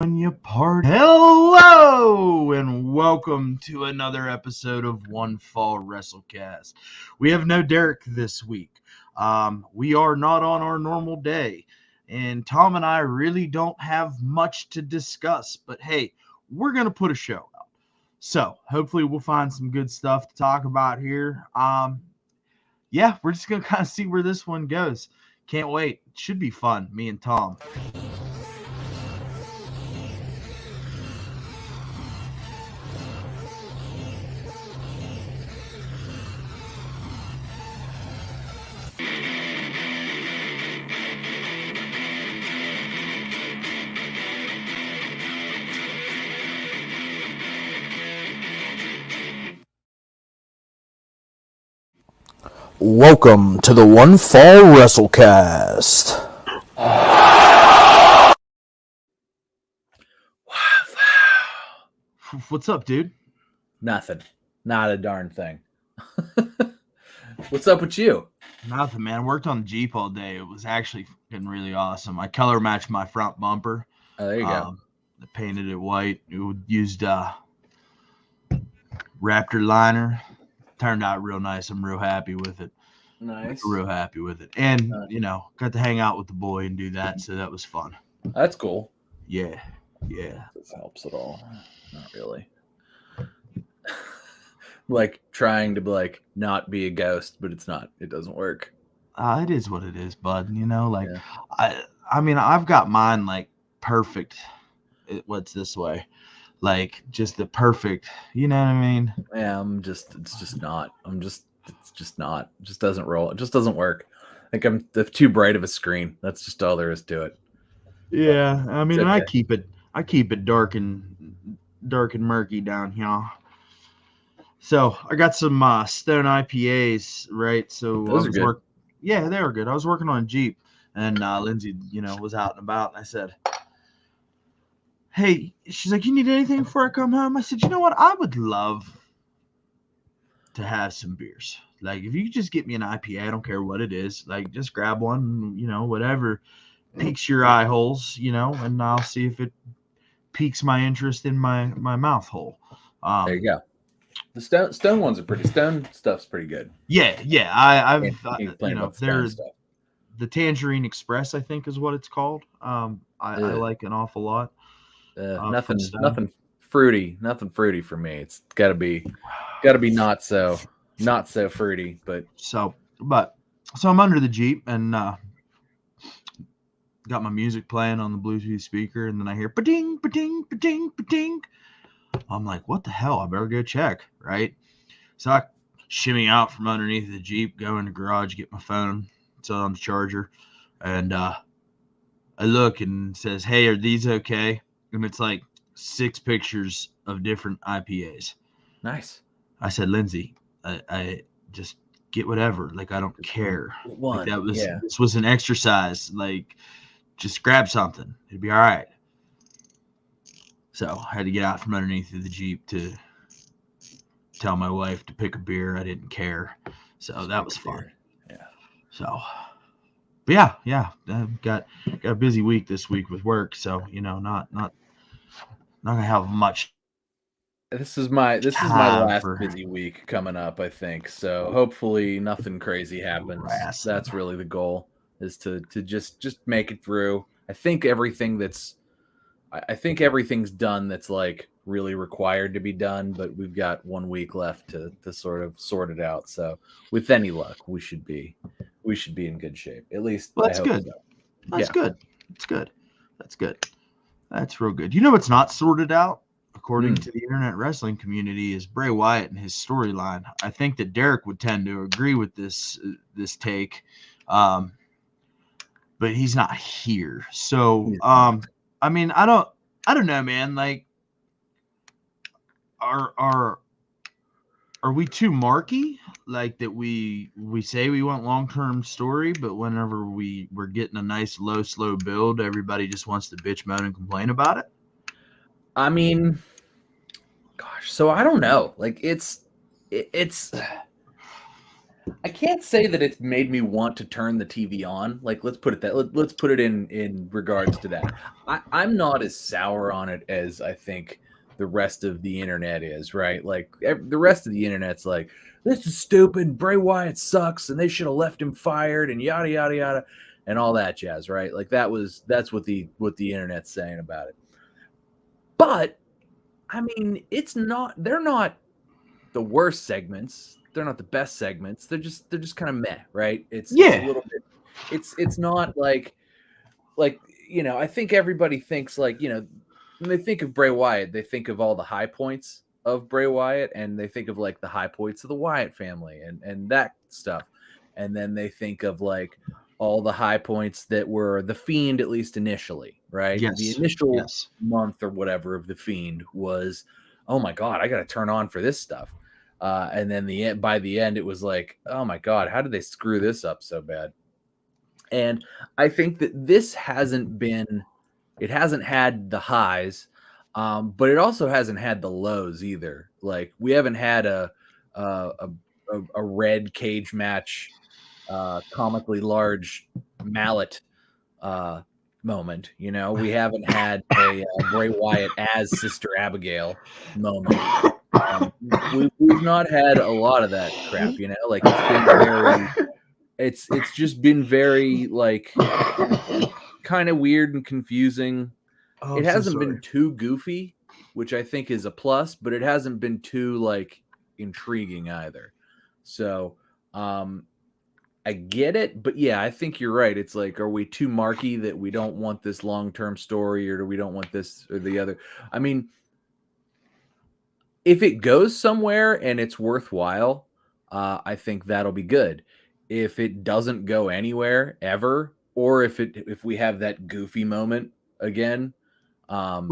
You part. Hello and welcome to another episode of One Fall WrestleCast. We have no Derek this week. We are not on our normal day, and Tom and I really don't have much to discuss. But hey, we're gonna put a show out, so hopefully we'll find some good stuff to talk about here. Yeah, we're just gonna kind of see where this one goes. Can't wait. It should be fun. Me and Tom. Welcome to the One Fall WrestleCast. What's up, dude? Nothing. Not a darn thing. What's up with you? Nothing, man. Worked on the Jeep all day. It was actually getting really awesome. I color matched my front bumper. Oh, there you go. I painted it white. It used Raptor liner. Turned out real nice. I'm real happy with it. Nice. Real happy with it. And, got to hang out with the boy and do that. So that was fun. That's cool. Yeah. This helps at all. Not really. Like trying to not be a ghost, but it's not. It doesn't work. It is what it is, bud. I mean, I've got mine perfect. What's this way? Just the perfect, you know what I mean? Yeah, it's just not. It just doesn't roll. It just doesn't work. I'm too bright of a screen. That's just all there is to it. Yeah, I mean, okay. I keep it dark and murky down here. So I got some Stone IPAs, right? So those are good. Yeah, they were good. I was working on a Jeep, and Lindsay, was out and about, and I said, "Hey," she's like, "You need anything before I come home?" I said, "You know what? I would love to have some beers. Like, if you could just get me an IPA, I don't care what it is. Like, just grab one, whatever piques your eye holes, and I'll see if it piques my interest in my mouth hole." There you go. The stone ones are pretty. Stone stuff's pretty good. Yeah. There's the Tangerine Express, I think, is what it's called. I like an awful lot. Nothing fruity. Nothing fruity for me. It's gotta be not so fruity. But so I'm under the Jeep and got my music playing on the Bluetooth speaker, and then I hear ba-ding, ba-ding, ba-ding, ba-ding. I'm like, what the hell? I better go check, right? So I shimmy out from underneath the Jeep, go in the garage, get my phone, it's on the charger, and I look and it says, "Hey, are these okay?" And it's 6 pictures of different IPAs. Nice. I said, "Lindsay, I just get whatever. I don't care." This was an exercise. Just grab something. It'd be all right. So I had to get out from underneath the Jeep to tell my wife to pick a beer. I didn't care. So that was fun. Yeah. So, but yeah. I've got a busy week this week with work. So, not gonna have much. This is my last busy week coming up, I think. So hopefully nothing crazy happens. That's really the goal, is to just make it through. I think everything's done that's really required to be done, but we've got 1 week left to sort of sort it out. So with any luck, we should be in good shape. At least that's good. So. That's good. It's good. That's good. That's real good. What's not sorted out, according to the internet wrestling community, is Bray Wyatt and his storyline. I think that Derek would tend to agree with this take, but he's not here. So I mean, I don't know, man. Are we too marky? That we say we want long-term story, but whenever we're getting a nice low, slow build, everybody just wants to bitch, moan, and complain about it. I mean, gosh, so I don't know. It's I can't say that it's made me want to turn the TV on. Like, let's put it in regards to that. I'm not as sour on it as I think the rest of the internet is, right? Like the rest of the internet's like, this is stupid. Bray Wyatt sucks, and they should have left him fired, and yada yada yada, and all that jazz, right? Like that's what the internet's saying about it. But I mean, they're not the worst segments. They're not the best segments. They're just kind of meh, right? It's a little bit. It's not like I think everybody thinks like when they think of Bray Wyatt, they think of all the high points of Bray Wyatt, and they think of like the high points of the Wyatt family and that stuff, and then they think of like all the high points that were the Fiend, at least initially, right? Yes. The initial month or whatever of the Fiend was, oh my god, I got to turn on for this stuff. And then by the end, it was like, oh my god, how did they screw this up so bad? And I think that this hasn't had the highs, but it also hasn't had the lows either. Like we haven't had a red cage match, comically large mallet moment. We haven't had a Bray Wyatt as Sister Abigail moment. We've not had a lot of that crap, like it's just been very like kind of weird and confusing. It hasn't been too goofy, which I think is a plus, but it hasn't been too like intriguing either. So I get it, but yeah, I think you're right. It's like, are we too marky that we don't want this long-term story, or do we don't want this or the other? I mean, if it goes somewhere and it's worthwhile, I think that'll be good. If it doesn't go anywhere ever, or if we have that goofy moment again, are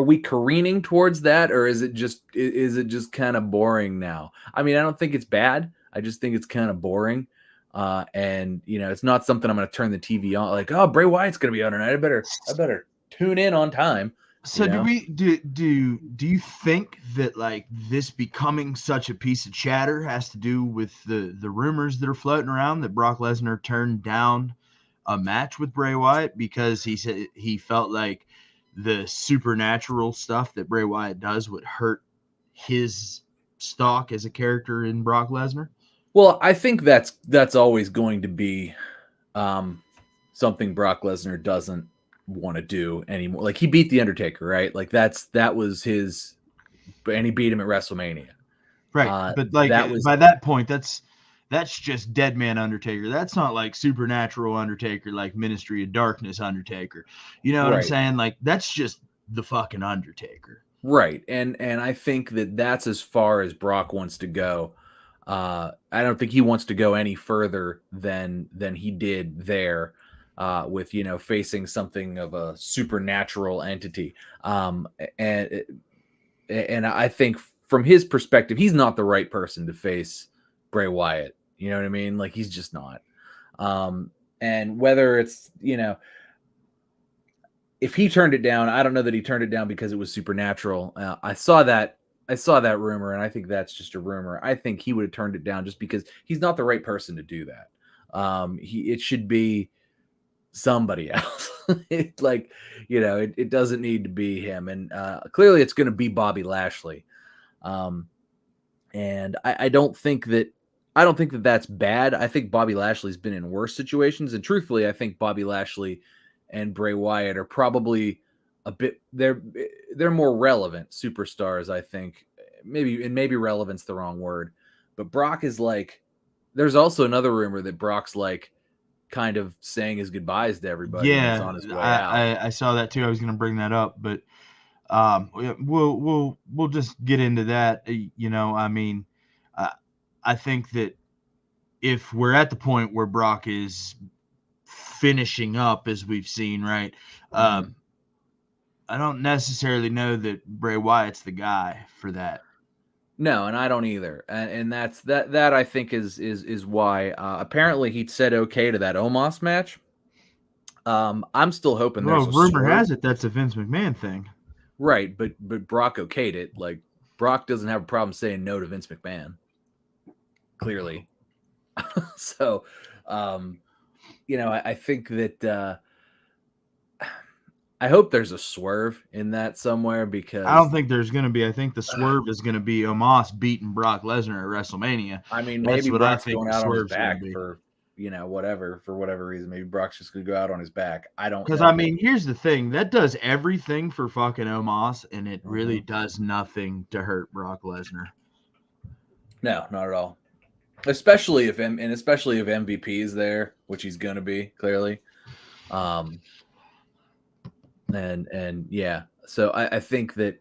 we careening towards that, or is it just kind of boring now? I mean, I don't think it's bad. I just think it's kind of boring. And it's not something I'm going to turn the TV on like, oh, Bray Wyatt's going to be on tonight. I better tune in on time. So do you think that like this becoming such a piece of chatter has to do with the rumors that are floating around that Brock Lesnar turned down a match with Bray Wyatt because he said he felt like the supernatural stuff that Bray Wyatt does would hurt his stock as a character in Brock Lesnar? Well, I think that's always going to be something Brock Lesnar doesn't want to do anymore. Like he beat the Undertaker, right? Like that was his, and he beat him at WrestleMania, right? But like by that point, that's just Dead Man Undertaker. That's not like supernatural Undertaker, like Ministry of Darkness Undertaker. You know what I'm saying? Like that's just the fucking Undertaker, right? And I think that's as far as Brock wants to go. I don't think he wants to go any further than he did there. With facing something of a supernatural entity, and I think from his perspective, he's not the right person to face Bray Wyatt. You know what I mean? Like he's just not. And whether it's if he turned it down, I don't know that he turned it down because it was supernatural. I saw that rumor, and I think that's just a rumor. I think he would have turned it down just because he's not the right person to do that. It should be somebody else. It doesn't need to be him, and clearly it's going to be Bobby Lashley. And I don't think that's bad. I think Bobby Lashley's been in worse situations, and truthfully, I think Bobby Lashley and Bray Wyatt are probably a bit they're more relevant superstars. I think maybe relevant's the wrong word, but Brock is like. There's also another rumor that Brock's like kind of saying his goodbyes to everybody. Yeah, on his way out. I saw that too. I was going to bring that up, but we'll just get into that. I mean, I think that if we're at the point where Brock is finishing up, as we've seen, right? I don't necessarily know that Bray Wyatt's the guy for that. No, and I don't either. And that's that I think is why apparently he said okay to that Omos match. I'm still hoping rumor has it that's a Vince McMahon thing. Right, but Brock okayed it. Like Brock doesn't have a problem saying no to Vince McMahon. Clearly. So, I think that I hope there's a swerve in that somewhere, because I don't think there's going to be. I think the swerve is going to be Omos beating Brock Lesnar at WrestleMania. I mean, That's maybe what Brock's I think going the out on his swerve's going back to be. for whatever reason. Maybe Brock's just going to go out on his back. I don't know. Because, I mean, here's the thing. That does everything for fucking Omos, and it really Mhm. does nothing to hurt Brock Lesnar. No, not at all. Especially if MVP is there, which he's going to be, clearly. And yeah. So I think that,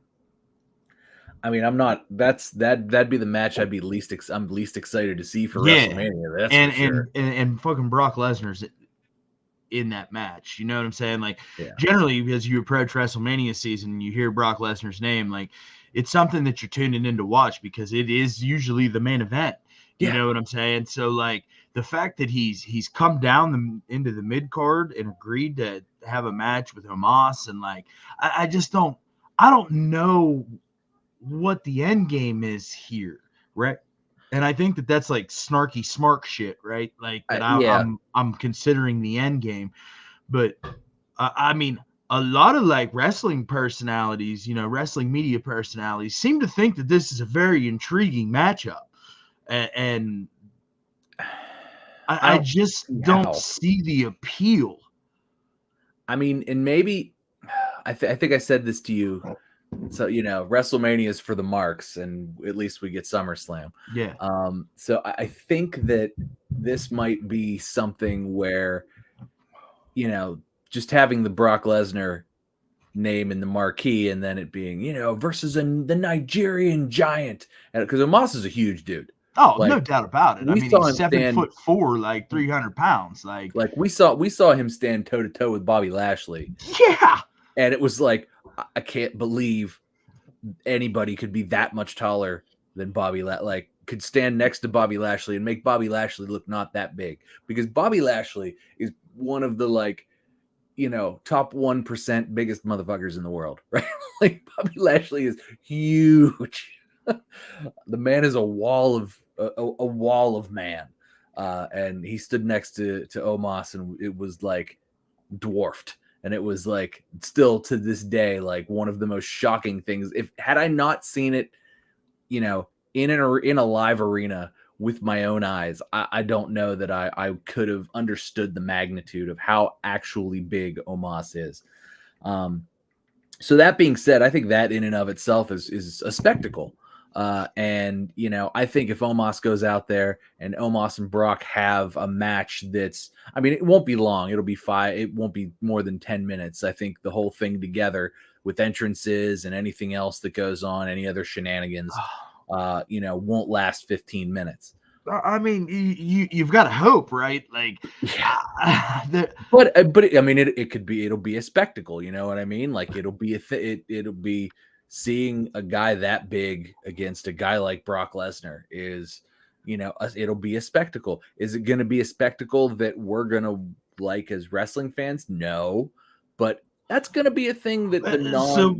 I mean, that'd be the match I'm least excited to see for WrestleMania. That's for sure. And fucking Brock Lesnar's in that match. You know what I'm saying? Like, Yeah. generally, as you approach WrestleMania season and you hear Brock Lesnar's name, like, it's something that you're tuning in to watch because it is usually the main event. You know what I'm saying? So, like, the fact that he's come down into the mid card and agreed to have a match with Omos, and like, I don't know what the end game is here, right? And I think that that's like snarky smart shit, right? Like that I'm considering the end game. But I mean, a lot of like wrestling personalities, wrestling media personalities seem to think that this is a very intriguing matchup. And I just don't see the appeal. I mean, and maybe I think I said this to you. So, WrestleMania is for the marks, and at least we get SummerSlam. Yeah. So I think that this might be something where, just having the Brock Lesnar name in the marquee, and then it being, versus the Nigerian giant, because Omos is a huge dude. Oh, like, no doubt about it. I mean, he's 7'4", like 300 pounds. Like we saw him stand toe to toe with Bobby Lashley. Yeah. And it was like, I can't believe anybody could be that much taller than Bobby, like could stand next to Bobby Lashley and make Bobby Lashley look not that big, because Bobby Lashley is one of the top 1% biggest motherfuckers in the world, right? Like Bobby Lashley is huge. The man is a wall of man. And he stood next to Omos, and it was like dwarfed. And it was like, still to this day, like one of the most shocking things. Had I not seen it, in a live arena with my own eyes, I don't know that I could have understood the magnitude of how actually big Omos is. So that being said, I think that in and of itself is a spectacle. And I think if Omos goes out there and Omos and Brock have a match that's, I mean, it won't be long. It'll be 5. It won't be more than 10 minutes. I think the whole thing together with entrances and anything else that goes on, any other shenanigans, won't last 15 minutes. I mean, you've got to hope, right? Like, but I mean, it'll be a spectacle. You know what I mean? Like, it'll be it'll be seeing a guy that big against a guy like Brock Lesnar is, it'll be a spectacle. Is it going to be a spectacle that we're going to like as wrestling fans? No, but that's going to be a thing that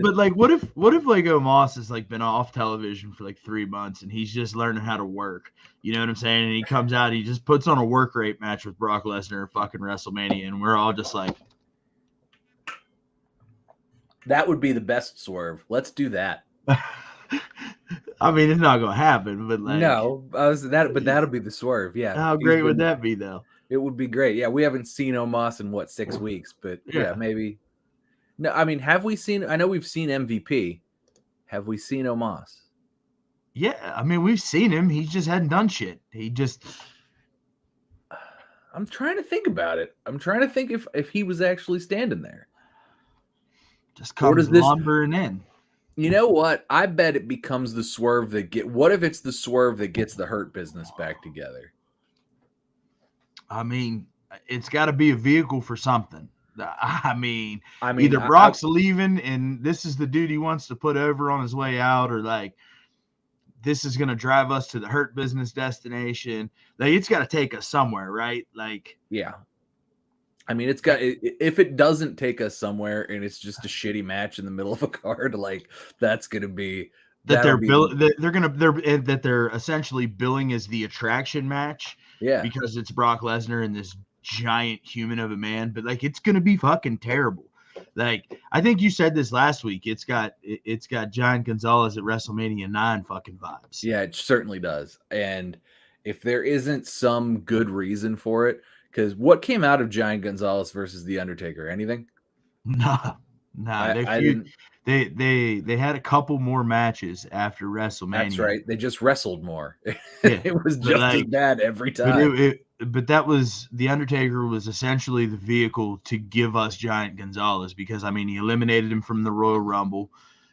but like, what if like Omos has like been off television for like 3 months and he's just learning how to work? You know what I'm saying? And he comes out, he just puts on a work rate match with Brock Lesnar at fucking WrestleMania, and we're all just like, that would be the best swerve. Let's do that. I mean, it's not gonna happen, but like, no, but that'll be the swerve. Yeah. How great would that be, though? It would be great. Yeah, we haven't seen Omos in 6 weeks, but yeah, maybe. No, I mean, have we seen? I know we've seen MVP. Have we seen Omos? Yeah, I mean, we've seen him. He just hadn't done shit. I'm trying to think about it. I'm trying to think if he was actually standing there. Just comes lumbering in. You know what? I bet it becomes the swerve what if it's the swerve that gets the Hurt Business back together? I mean, it's got to be a vehicle for something. I mean, either Brock's leaving and this is the dude he wants to put over on his way out, or like, this is going to drive us to the Hurt Business destination. Like, it's got to take us somewhere, right? Like, yeah. I mean, if it doesn't take us somewhere and it's just a shitty match in the middle of a card, like, that's going to be that they're essentially billing as the attraction match. Yeah, because it's Brock Lesnar and this giant human of a man, but like it's gonna be fucking terrible. Like I think you said this last week. It's got Giant Gonzalez at WrestleMania 9 fucking vibes. Yeah, it certainly does. And if there isn't some good reason for it, because what came out of Giant Gonzalez versus The Undertaker? Anything? Nah. I didn't. They had a couple more matches after WrestleMania. That's right. They just wrestled more. Yeah, it was just as bad every time. But that was The Undertaker was essentially the vehicle to give us Giant Gonzalez because I mean he eliminated him from the Royal Rumble.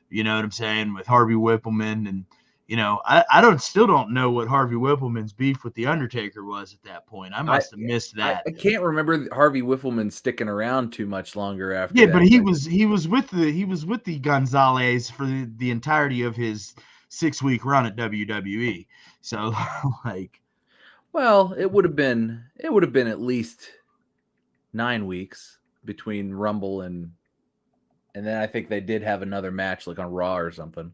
You know what I'm saying, with Harvey Whippleman, and you know I still don't know what Harvey Whippleman's beef with The Undertaker was at that point. I must have missed that. I can't remember Harvey Whippleman sticking around too much longer after. Yeah, but he was with the Gonzalez for the entirety of his 6-week run at WWE. So like, well, it would have been at least 9 weeks between Rumble and then I think they did have another match like on Raw or something.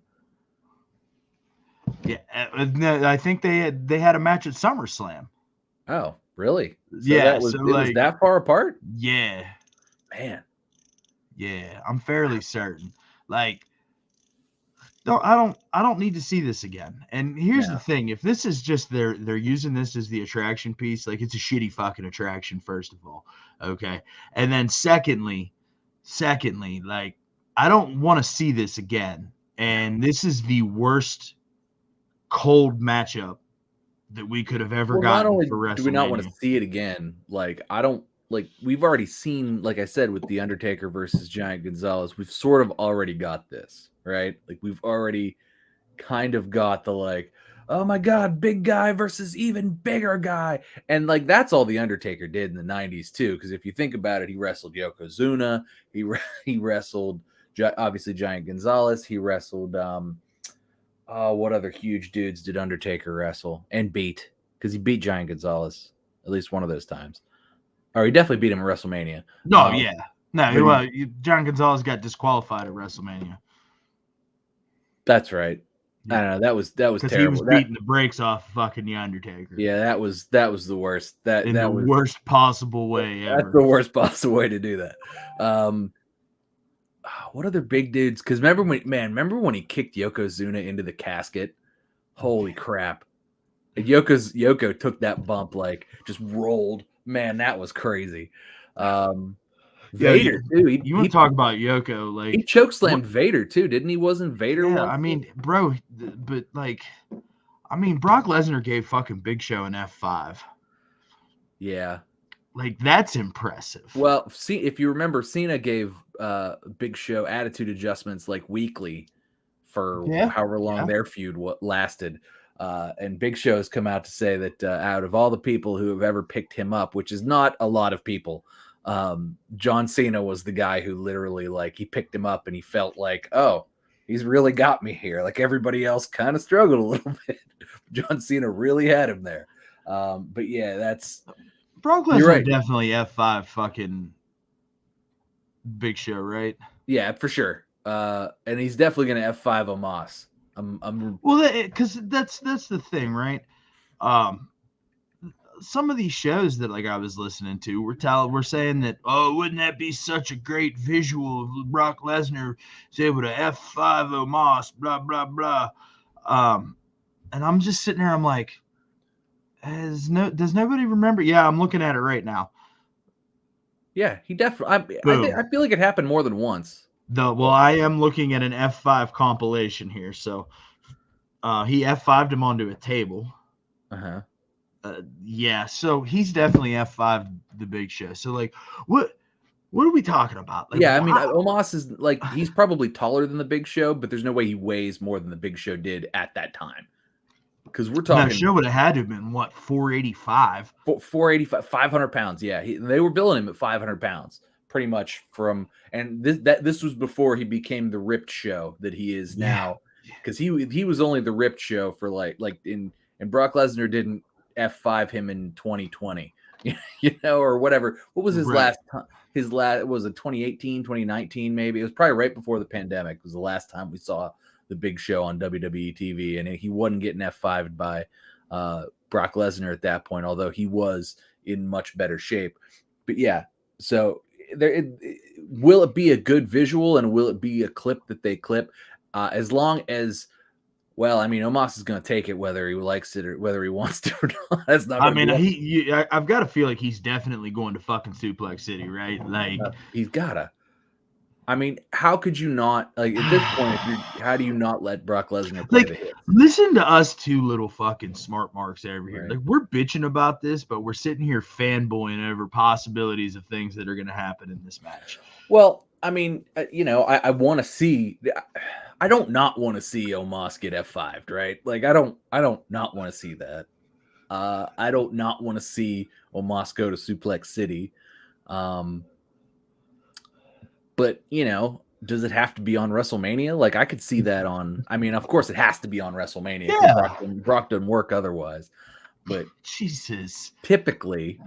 Yeah, I think they had a match at SummerSlam. Oh, really? So yeah, it was that far apart? Yeah. Man. Yeah, I'm fairly certain. Like, I don't need to see this again. And here's the thing: if this is just they're using this as the attraction piece, like it's a shitty fucking attraction, first of all. Okay, and then secondly, like I don't want to see this again. And this is the worst cold matchup that we could have ever gotten. Not only for WrestleMania. Do we not want to see it again, like I don't like we've already seen, like I said, with The Undertaker versus Giant Gonzalez, we've sort of already got this, right? Like we've already kind of got the like, oh my God, big guy versus even bigger guy. And like that's all The Undertaker did in the 90s too. Because if you think about it, he wrestled Yokozuna, he wrestled obviously Giant Gonzalez, he wrestled what other huge dudes did Undertaker wrestle and beat? Because he beat Giant Gonzalez at least one of those times. Or he definitely beat him at WrestleMania. No, yeah. No, Giant Gonzalez got disqualified at WrestleMania. That's right. Yeah. I don't know. That was terrible. He was beating the brakes off fucking The Undertaker. Yeah, that was the worst. That was worst possible way ever. That's the worst possible way to do that. What other big dudes? Because remember when he kicked Yokozuna into the casket? Holy crap! And Yoko took that bump, like just rolled. Man, that was crazy. Vader, too. You want to talk about Yoko? Like he chokeslammed Vader too, didn't he? Wasn't Vader? Yeah, I mean, bro, but like, I mean, Brock Lesnar gave fucking Big Show an F5. Yeah, like that's impressive. Well, see, if you remember, Cena gave Big Show attitude adjustments like weekly for however long their feud lasted. And Big Show has come out to say that out of all the people who have ever picked him up, which is not a lot of people, John Cena was the guy who literally like he picked him up and he felt like, oh, he's really got me here. Like everybody else kind of struggled a little bit. John Cena really had him there. But yeah, that's Brock Lesnar definitely F5 fucking Big Show, right? Yeah, for sure. And he's definitely gonna F5 Omos. Well, because that's the thing, right? Some of these shows that like I was listening to we're saying that, oh, wouldn't that be such a great visual if Brock Lesnar is able to F5 Omos, blah blah blah. And I'm just sitting there, I'm like, does nobody remember? Yeah, I'm looking at it right now. Yeah, he definitely. I feel like it happened more than once. I am looking at an F5 compilation here. So he F5'd him onto a table. Uh-huh. Yeah, so he's definitely F5 the Big Show. So like what are we talking about? Like, yeah, I mean Omos is like he's probably taller than the Big Show, but there's no way he weighs more than the Big Show did at that time. Because we're talking. That show would have had to have been what, 485? 485, 500 pounds. Yeah, they were billing him at 500 pounds. Pretty much this was before he became the ripped Show that he is now, because he was only the ripped Show for and Brock Lesnar didn't F5 him in 2020, or whatever. What was his last was it 2018, 2019 maybe? It was probably right before the pandemic was the last time we saw the big show on WWE TV, and he wasn't getting F5'd by Brock Lesnar at that point, although he was in much better shape. But yeah, so will it be a good visual, and will it be a clip that they clip? As long as, well, I mean, Omos is going to take it whether he likes it or whether he wants to or not. That's not. I mean, I've got to feel like he's definitely going to fucking Suplex City, right? Like he's gotta. I mean, how could you not, like, at this point, how do you not let Brock Lesnar play the hits? Listen to us two little fucking smart marks over here. Right. Like, we're bitching about this, but we're sitting here fanboying over possibilities of things that are going to happen in this match. Well, I mean, I want to see. I don't not want to see Omos get F5'd, right? Like, I don't not want to see that. I don't not want to see Omos go to Suplex City. But, does it have to be on WrestleMania? Like, I could see that on, I mean, of course it has to be on WrestleMania. Yeah. Brock doesn't work otherwise. But Jesus. Typically,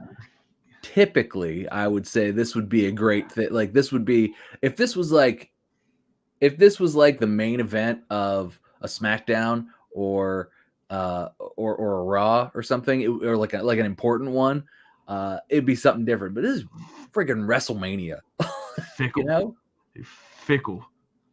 I would say this would be a great thing. Like, this would be, if this was like the main event of a SmackDown or a Raw or something, or like an important one, it'd be something different. But this is freaking WrestleMania. Fickle.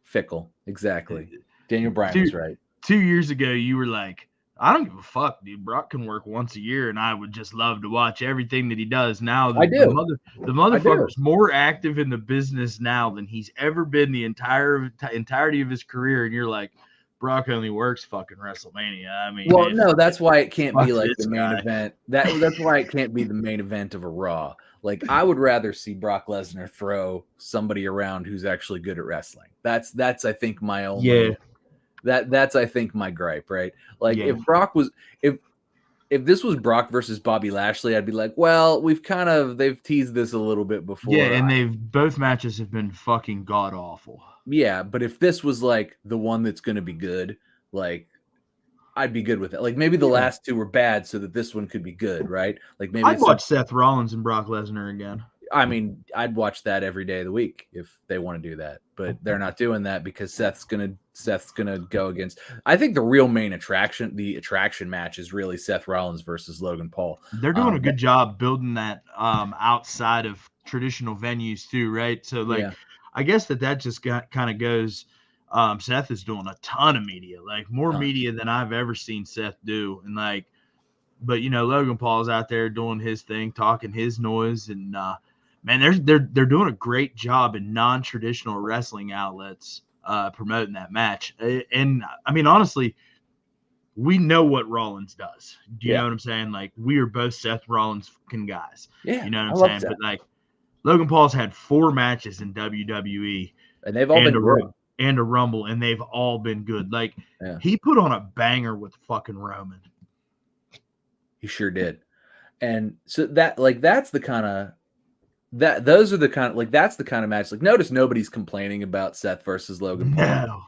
Fickle. Exactly. Daniel Bryan was right. 2 years ago, you were like, I don't give a fuck, dude. Brock can work once a year, and I would just love to watch everything that he does. Now, the motherfucker's more active in the business now than he's ever been the entirety of his career, and you're like, Brock only works fucking WrestleMania. I mean, well, no, that's why it can't be like the main event. That's why it can't be the main event of a Raw. Like, I would rather see Brock Lesnar throw somebody around who's actually good at wrestling. That's I think my only that's I think my gripe, right? Like, if Brock was if this was Brock versus Bobby Lashley, I'd be like, well, they've teased this a little bit before. Yeah, and both matches have been fucking god awful. Yeah, but if this was like the one that's going to be good, like, I'd be good with it. Like, maybe the last two were bad so that this one could be good, right? Like, maybe I'd watch Seth Rollins and Brock Lesnar again. I mean, I'd watch that every day of the week if they want to do that, but they're not doing that because Seth's gonna go against. I think the real main attraction match is really Seth Rollins versus Logan Paul. They're doing a good job building that outside of traditional venues too, right? So, like, I guess that just kind of goes. Seth is doing a ton of media, like more media than I've ever seen Seth do, and like, but Logan Paul's out there doing his thing, talking his noise, and man, they're doing a great job in non-traditional wrestling outlets promoting that match. And I mean, honestly, we know what Rollins does. Do you know what I'm saying? Like, we are both Seth Rollins fucking guys. Yeah, you know what I'm saying? But like, Logan Paul's had 4 matches in WWE, and they've all been good. And a Rumble, and they've all been good. Like, he put on a banger with fucking Roman. He sure did. And so that's the kind of that's the kind of match. Like, notice nobody's complaining about Seth versus Logan Paul.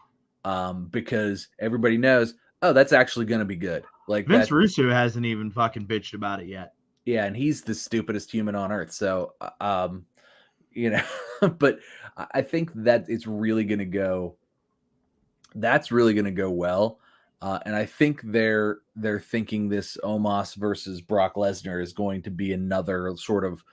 No. Because everybody knows, that's actually going to be good. Like, Vince Russo hasn't even fucking bitched about it yet. Yeah, and he's the stupidest human on earth. So, but I think that it's really going to go. That's really going to go well, and I think they're thinking this Omos versus Brock Lesnar is going to be another sort of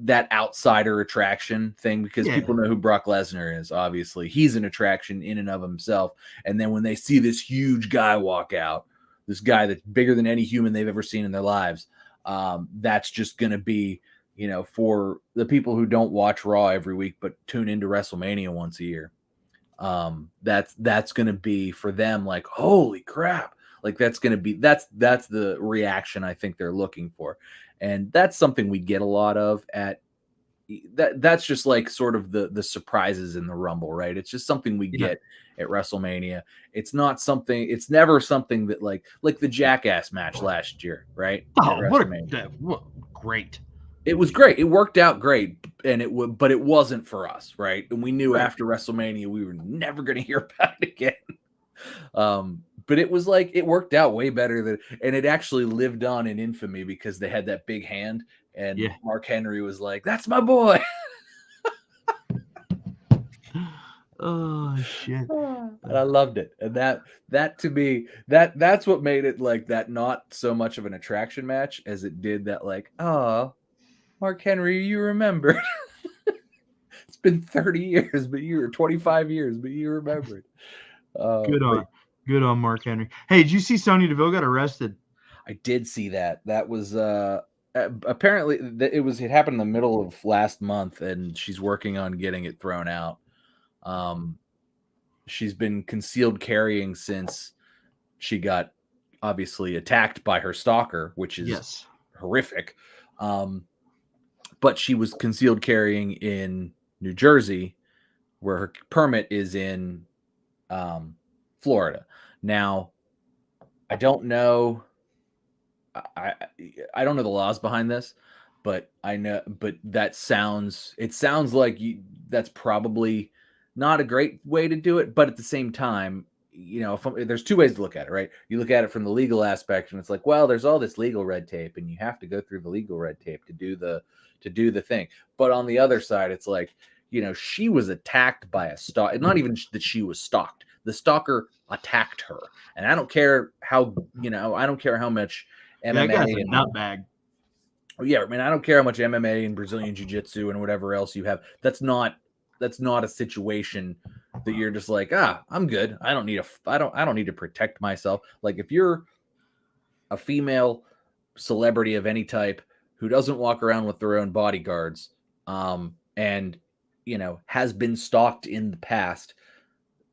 that outsider attraction thing, because people know who Brock Lesnar is. Obviously, he's an attraction in and of himself. And then when they see this huge guy walk out, this guy that's bigger than any human they've ever seen in their lives, that's just going to be, for the people who don't watch Raw every week but tune into WrestleMania once a year. That's going to be for them like, holy crap. Like, that's going to be that's the reaction I think they're looking for. And that's something we get a lot of at that's just like sort of the surprises in the Rumble, right? It's just something we get at WrestleMania. It's not something, it's never something that like the Jackass match last year, right? Oh, what great. It was great. It worked out great, and but it wasn't for us, right? And we knew after WrestleMania we were never going to hear about it again. But it was like, it worked out way better and it actually lived on in infamy because they had that big hand, and Mark Henry was like, "That's my boy." Oh shit! And I loved it. And that to me, that's what made it like that not so much of an attraction match as it did that like, oh, Mark Henry, you remembered. It's been 30 years, but you were 25 years, but you remembered. Good on Mark Henry. Hey, did you see Sonya Deville got arrested? I did see that. That was apparently it happened in the middle of last month, and she's working on getting it thrown out. She's been concealed carrying since she got obviously attacked by her stalker, which is horrific. But she was concealed carrying in New Jersey, where her permit is in Florida. Now, I don't know. I don't know the laws behind this, but I know. But it sounds like that's probably not a great way to do it. But at the same time, there's two ways to look at it, right? You look at it from the legal aspect, and it's like, well, there's all this legal red tape, and you have to go through the legal red tape to do the thing. But on the other side, it's like, she was attacked by a stalker. Not even that she was stalked. The stalker attacked her, and I don't care how much MMA. That guy's a nutbag. Yeah, I mean, I don't care how much MMA and Brazilian Jiu-Jitsu and whatever else you have. That's not a situation that you're just like, I'm good. I don't need to protect myself. Like, if you're a female celebrity of any type who doesn't walk around with their own bodyguards, and has been stalked in the past,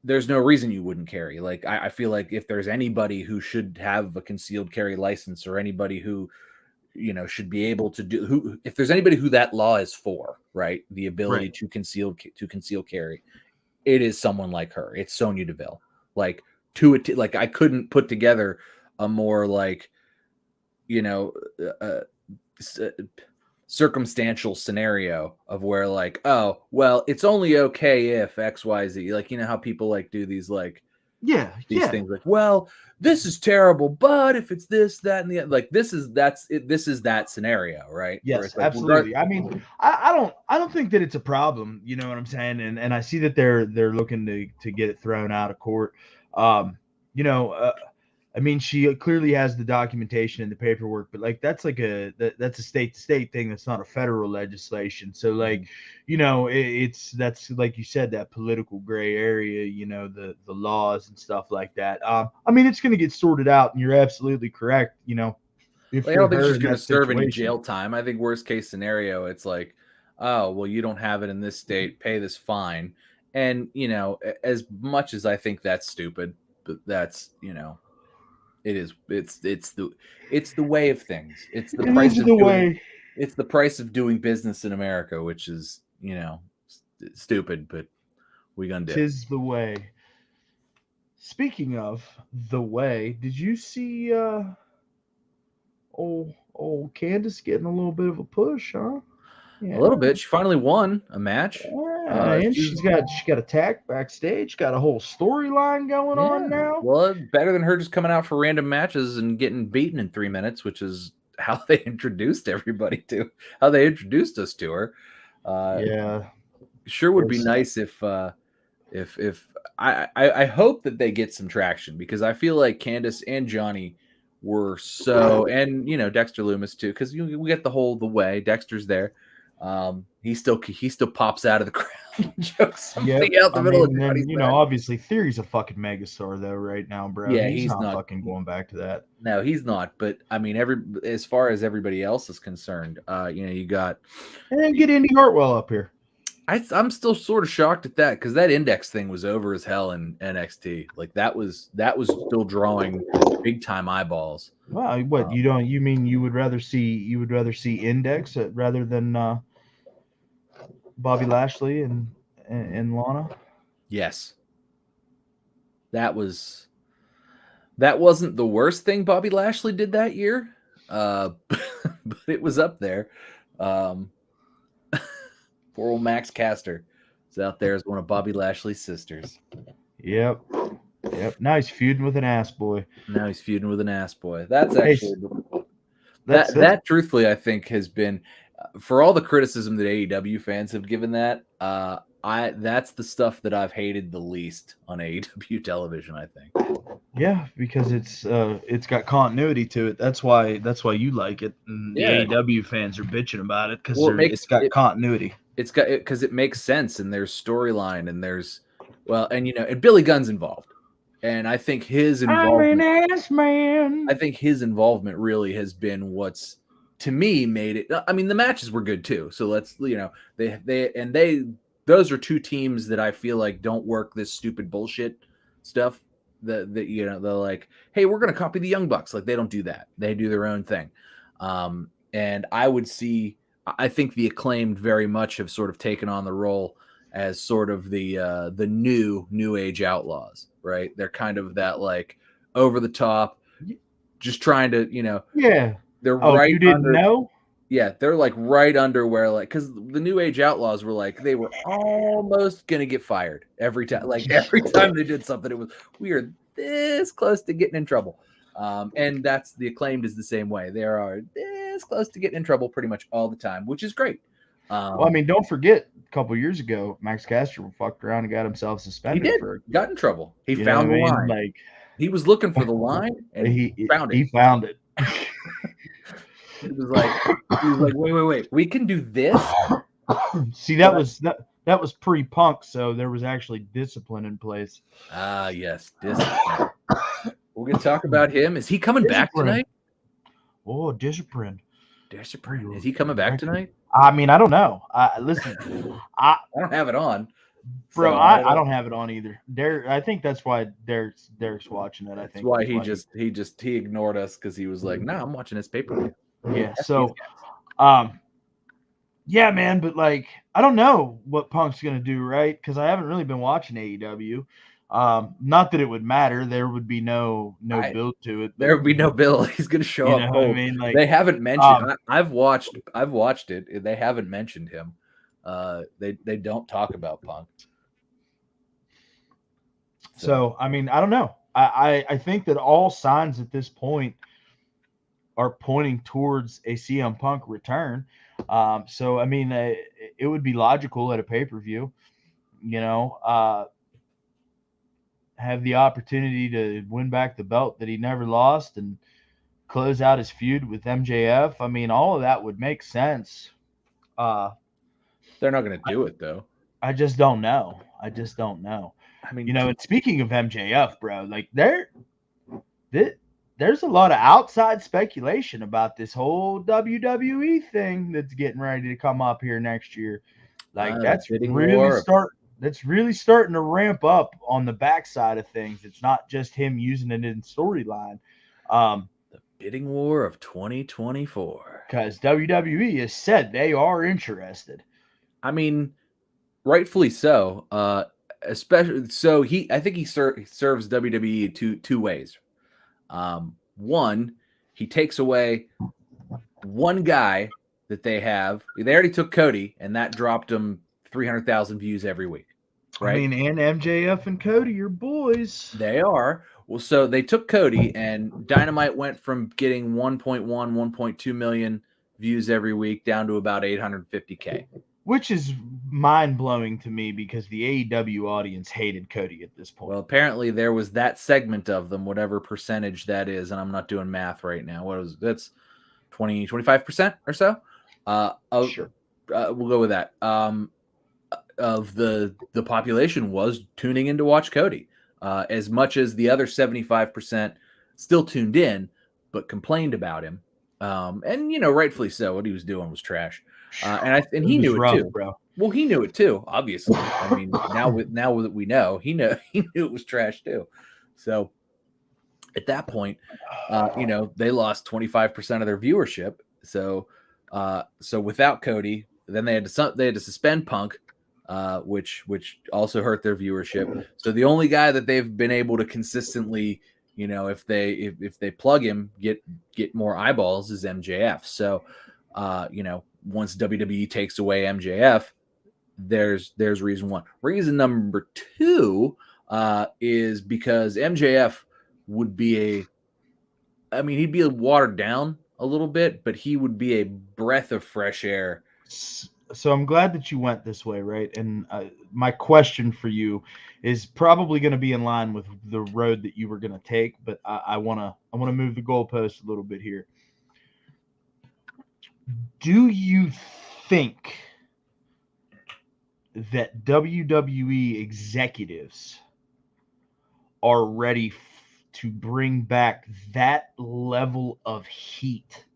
there's no reason you wouldn't carry. Like, I feel like if there's anybody who should have a concealed carry license, or anybody who should be able to if there's anybody who that law is for, right, the ability to conceal carry, it is someone like her. It's Sonya Deville. Like, like, I couldn't put together a more like circumstantial scenario of where, like, oh, well, it's only okay if XYZ, like, how people like do these like things, like, well, this is terrible, but if it's this, that, and the, like, this is that scenario, right? Yes, like, absolutely. I mean, I don't think that it's a problem. You know what I'm saying? And I see that they're looking to get it thrown out of court. I mean, she clearly has the documentation and the paperwork, but like, that's a state to state thing. That's not a federal legislation. So, like, that's like you said, that political gray area, the laws and stuff like that. I mean, it's going to get sorted out, and you're absolutely correct. If I don't think she's going to serve any jail time. I think worst case scenario, it's like, oh, well, you don't have it in this state, pay this fine. And, as much as I think that's stupid, but that's, it's the way of things. It's the price of doing, it's the price of doing business in America, which is, stupid, but we gonna do. Tis the way. Speaking of the way, did you see old Candace getting a little bit of a push, huh? Yeah. A little bit. She finally won a match. And she got attacked backstage. Got a whole storyline going on now. Well, better than her just coming out for random matches and getting beaten in 3 minutes, which is how they introduced everybody how they introduced us to her. Sure would be nice if I hope that they get some traction, because I feel like Candace and Johnny were and Dexter Lumis too, because we get the way Dexter's there. He still pops out of the crowd and jokes something out the middle of the and, obviously Theory's a fucking megastar though right now, bro. Yeah, he's not fucking going back to that. No, he's not. But I mean, as far as everybody else is concerned, you got, and then get Indy Hartwell up here. I'm still sort of shocked at that, because that Index thing was over as hell in NXT. Like, that was still drawing big time eyeballs. Wow, what you mean you would rather see Index rather than Bobby Lashley and Lana? Yes. That wasn't the worst thing Bobby Lashley did that year, but it was up there. Poor old Max Caster is out there as one of Bobby Lashley's sisters. Yep. Now he's feuding with an ass boy. That's actually that truthfully, I think, has been, for all the criticism that AEW fans have given that, that's the stuff that I've hated the least on AEW television, I think. Yeah, because it's got continuity to it. That's why you like it. And the AEW fans are bitching about it because it's got continuity. It's got because it makes sense, and there's storyline, and there's and Billy Gunn's involved, and I think his involvement. I'm an ass man. I think his involvement really has been what's to me made it. I mean, the matches were good too. So let's those are two teams that I feel like don't work this stupid bullshit stuff. They're like, hey, we're gonna copy the Young Bucks. Like they don't do that. They do their own thing. And I think the Acclaimed very much have sort of taken on the role as sort of the new age Outlaws, right? They're kind of that like over the top, just trying to, yeah. They're right. You didn't know? Yeah, they're like right under where because the New Age Outlaws were like they were almost gonna get fired every time. Like every time they did something, it was we are this close to getting in trouble. And that's the Acclaimed is the same way. They are this close to getting in trouble pretty much all the time, which is great. Well, I mean, don't forget a couple years ago, Max Caster fucked around and got himself suspended. He got in trouble. He found the line. Like he was looking for the line, and he found it. He found it. He was like, wait, we can do this. See, that was pre-Punk, so there was actually discipline in place. Ah, yes, discipline. We're gonna talk about him. Is he coming back tonight? Oh, discipline. Discipline. Is he coming back tonight? I mean, I don't know. Listen, I don't have it on, bro. So I don't have it on either. I think that's why Derek's watching it. I think that's why he ignored us because he was like, "Nah, I'm watching this pay-per-view." Yeah. So, yeah, man. But like, I don't know what Punk's gonna do, right? Because I haven't really been watching AEW. Not that it would matter. There would be no build to it. There would be no build. He's gonna show up. Know what I mean? Like, they haven't mentioned. I've watched it. They haven't mentioned him. They don't talk about Punk. So I mean, I don't know. I think that all signs at this point are pointing towards a CM Punk return. So I mean, it would be logical at a pay-per-view, have the opportunity to win back the belt that he never lost and close out his feud with MJF. I mean, all of that would make sense. They're not going to do it though. I just don't know. I mean, and speaking of MJF, bro, like there's a lot of outside speculation about this whole WWE thing that's getting ready to come up here next year. Like that's really starting to ramp up on the backside of things. It's not just him using it in storyline. The bidding war of 2024. Because WWE has said they are interested. I mean, rightfully so. Especially so I think he serves WWE two ways. One, he takes away one guy that they have. They already took Cody, and that dropped him 300,000 views every week. Right? I mean, and MJF and Cody are boys. They are. Well, so they took Cody, and Dynamite went from getting 1.1, 1.2 million views every week down to about 850K. Which is mind-blowing to me because the AEW audience hated Cody at this point. Well, apparently there was that segment of them, whatever percentage that is, and I'm not doing math right now. That's 20, 25% or so? Sure. We'll go with that. Of the population was tuning in to watch Cody. As much as the other 75% still tuned in, but complained about him. And, rightfully so. What he was doing was trash. And he knew it too, bro. Well, he knew it too, obviously. I mean, now that we know, he knew it was trash too. So at that point, they lost 25% of their viewership. So without Cody, then they had to suspend Punk, which also hurt their viewership. So the only guy that they've been able to consistently, if they plug him, get more eyeballs is MJF. So, once WWE takes away MJF, there's reason one. Reason number two is because MJF would be he'd be watered down a little bit, but he would be a breath of fresh air so I'm glad that you went this way, right? And my question for you is probably going to be in line with the road that you were going to take, but I wanna move the goalpost a little bit here. Do you think that WWE executives are ready to bring back that level of heat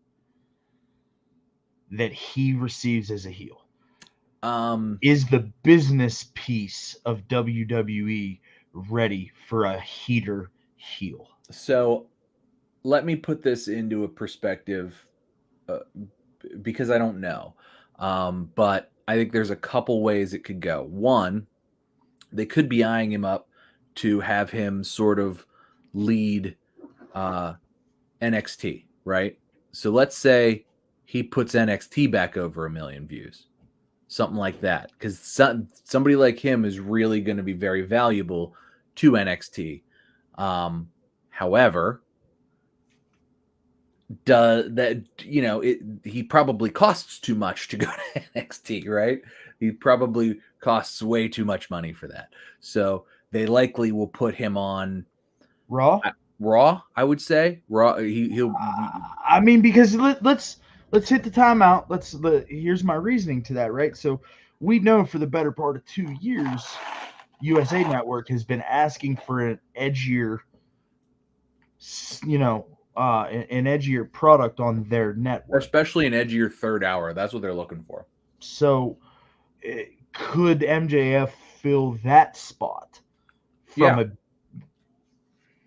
that he receives as a heel? Is the business piece of WWE ready for a heater heel? So let me put this into a perspective because I don't know. But I think there's a couple ways it could go. One, they could be eyeing him up to have him sort of lead NXT, right? So let's say he puts NXT back over 1 million views, something like that, because somebody like him is really going to be very valuable to NXT. However, he probably costs too much to go to NXT, right? He probably costs way too much money for that. So they likely will put him on Raw. I would say Raw. He'll. I mean, because let's hit the timeout. Here's my reasoning to that, right? So we know for the better part of 2 years, USA Network has been asking for an edgier, an edgier product on their network, especially an edgier third hour. That's what they're looking for. So, could MJF fill that spot?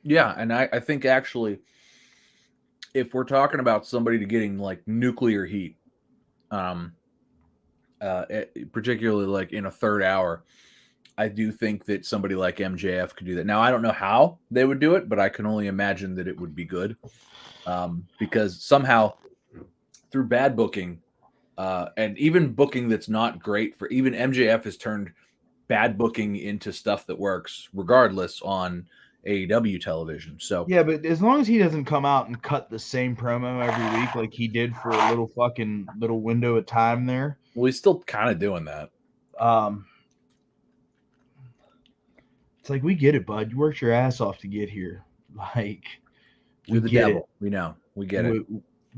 Yeah, and I think actually, if we're talking about somebody to getting like nuclear heat, particularly like in a third hour, I do think that somebody like MJF could do that. Now, I don't know how they would do it, but I can only imagine that it would be good, because somehow through bad booking, and even booking that's not great for even MJF has turned bad booking into stuff that works regardless on AEW television. So yeah, but as long as he doesn't come out and cut the same promo every week like he did for a little window of time there. Well, he's still kind of doing that. It's like, we get it, bud. You worked your ass off to get here. Like, you're the devil. We know. We get it.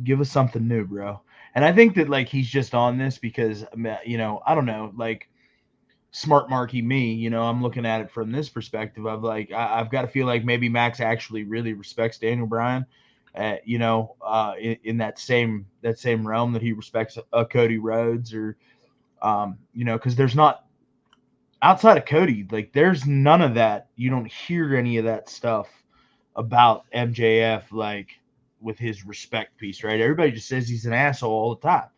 Give us something new, bro. And I think that like he's just on this because I don't know, like smart Marky me, I'm looking at it from this perspective of like I've got to feel like maybe Max actually really respects Daniel Bryan, in that same realm that he respects Cody Rhodes, or because there's not, outside of Cody, like there's none of that. You don't hear any of that stuff about MJF, like with his respect piece, right? Everybody just says he's an asshole all the time.